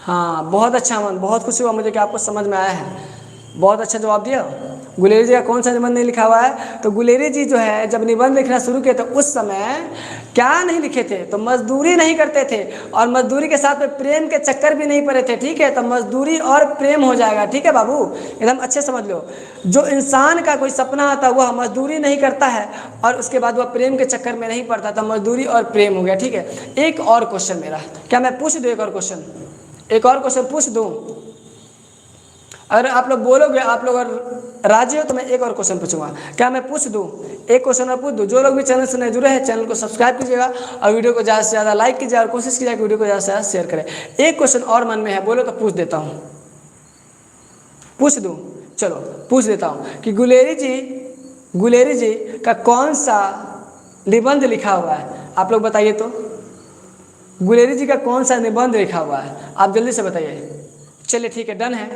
हाँ बहुत अच्छा मन, बहुत खुशी हुआ मुझे कि आपको समझ में आया है। बहुत अच्छा जवाब दिया। गुलेरी जी का कौन सा निबंध नहीं लिखा हुआ है? तो गुलेरी जी जो है जब निबंध लिखना शुरू किए तो उस समय क्या नहीं लिखे थे? तो मजदूरी नहीं करते थे, और मजदूरी के साथ में प्रेम के चक्कर भी नहीं पड़े थे। ठीक है, तो मजदूरी और प्रेम हो जाएगा। ठीक है बाबू, एकदम अच्छे समझ लो। जो इंसान का कोई सपना आता है वह मजदूरी नहीं करता है और उसके बाद वह प्रेम के चक्कर में नहीं पड़ता, तो मजदूरी और प्रेम हो गया। ठीक है, एक और क्वेश्चन मेरा, क्या मैं पूछ दूँ? एक और क्वेश्चन पूछ दूँ। अगर आप लोग बोलोगे, आप लोग अगर राजी हो तो मैं एक और क्वेश्चन पूछूंगा। क्या मैं पूछ दूं? एक क्वेश्चन और पूछ दूं? जो लोग भी चैनल से नए जुड़े हैं चैनल को सब्सक्राइब कीजिएगा और वीडियो को ज़्यादा से ज़्यादा लाइक कीजिए और कोशिश कीजिए कि वीडियो को ज़्यादा से ज़्यादा शेयर करें। एक क्वेश्चन और मन में है, बोलो तो पूछ देता हूँ। पूछ दूँ? चलो पूछ देता हूँ कि गुलेरी जी का कौन सा निबंध लिखा हुआ है? आप लोग बताइए तो, गुलेरी जी का कौन सा निबंध लिखा हुआ है? आप जल्दी से बताइए। चलिए ठीक है, डन है।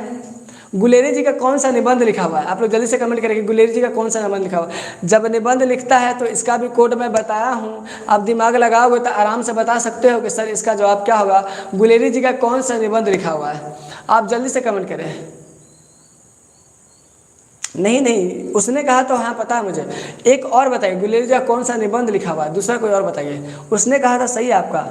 गुलेरी जी का कौन सा निबंध लिखा हुआ है? आप लोग जल्दी से कमेंट करें कि गुलेरी जी का कौन सा निबंध लिखा हुआ है। जब निबंध लिखता है तो इसका भी कोड मैं बताया हूँ, आप दिमाग लगाओगे तो आराम से बता सकते हो कि सर इसका जवाब क्या होगा। गुलेरी जी का कौन सा निबंध लिखा हुआ है? आप जल्दी से कमेंट करें। नहीं, उसने कहा तो हाँ पता है मुझे। एक और बताइए, गुलेरी जी का कौन सा निबंध लिखा हुआ है? दूसरा कोई और बताइए। उसने कहा था सही है आपका,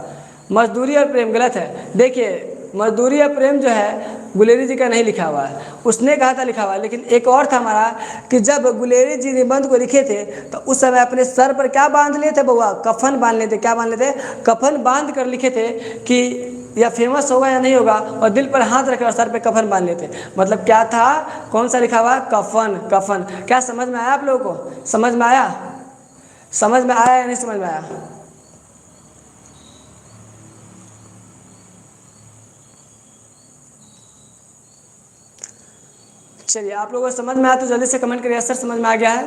मजदूरी और प्रेम गलत है। देखिए मजदूरी और प्रेम जो है गुलेरी जी का नहीं लिखा हुआ है, उसने कहा था लिखा हुआ है। लेकिन एक और था हमारा कि जब गुलेरी जी निबंध को लिखे थे तो उस समय अपने सर पर क्या बांध लिए थे बउआ? कफन बांध लेते। क्या बांध लेते? कफन बांध कर लिखे थे कि या फेमस होगा या नहीं होगा, और दिल पर हाथ रखे और सर पे कफन बांध लेते। मतलब क्या था? कौन सा लिखा हुआ? कफन। कफन। क्या समझ में आया आप लोगों को? समझ में आया? समझ में आया या नहीं समझ में आया? चलिए आप लोगों को समझ में आया तो जल्दी से कमेंट करिए सर समझ में आ गया है।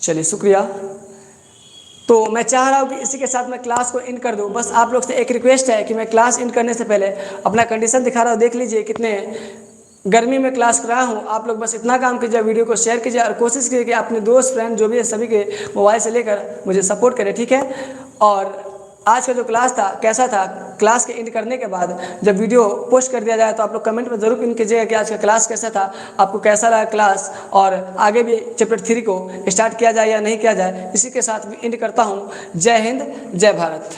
चलिए शुक्रिया। तो मैं चाह रहा हूँ कि इसी के साथ मैं क्लास को इन कर दूँ। बस आप लोग से एक रिक्वेस्ट है कि मैं क्लास इन करने से पहले अपना कंडीशन दिखा रहा हूँ, देख लीजिए कितने गर्मी में क्लास कर रहा हूँ। आप लोग बस इतना काम कीजिए, वीडियो को शेयर कीजिए और कोशिश कीजिए कि अपने दोस्त फ्रेंड जो भी है सभी के मोबाइल से लेकर मुझे सपोर्ट करें, ठीक है। और आज का जो क्लास था कैसा था, क्लास के एंड करने के बाद जब वीडियो पोस्ट कर दिया जाए तो आप लोग कमेंट में ज़रूर पिन कीजिएगा कि आज का क्लास कैसा था, आपको कैसा लगा क्लास, और आगे भी चैप्टर 3 को स्टार्ट किया जाए या नहीं किया जाए। इसी के साथ एंड करता हूँ। जय हिंद, जय भारत।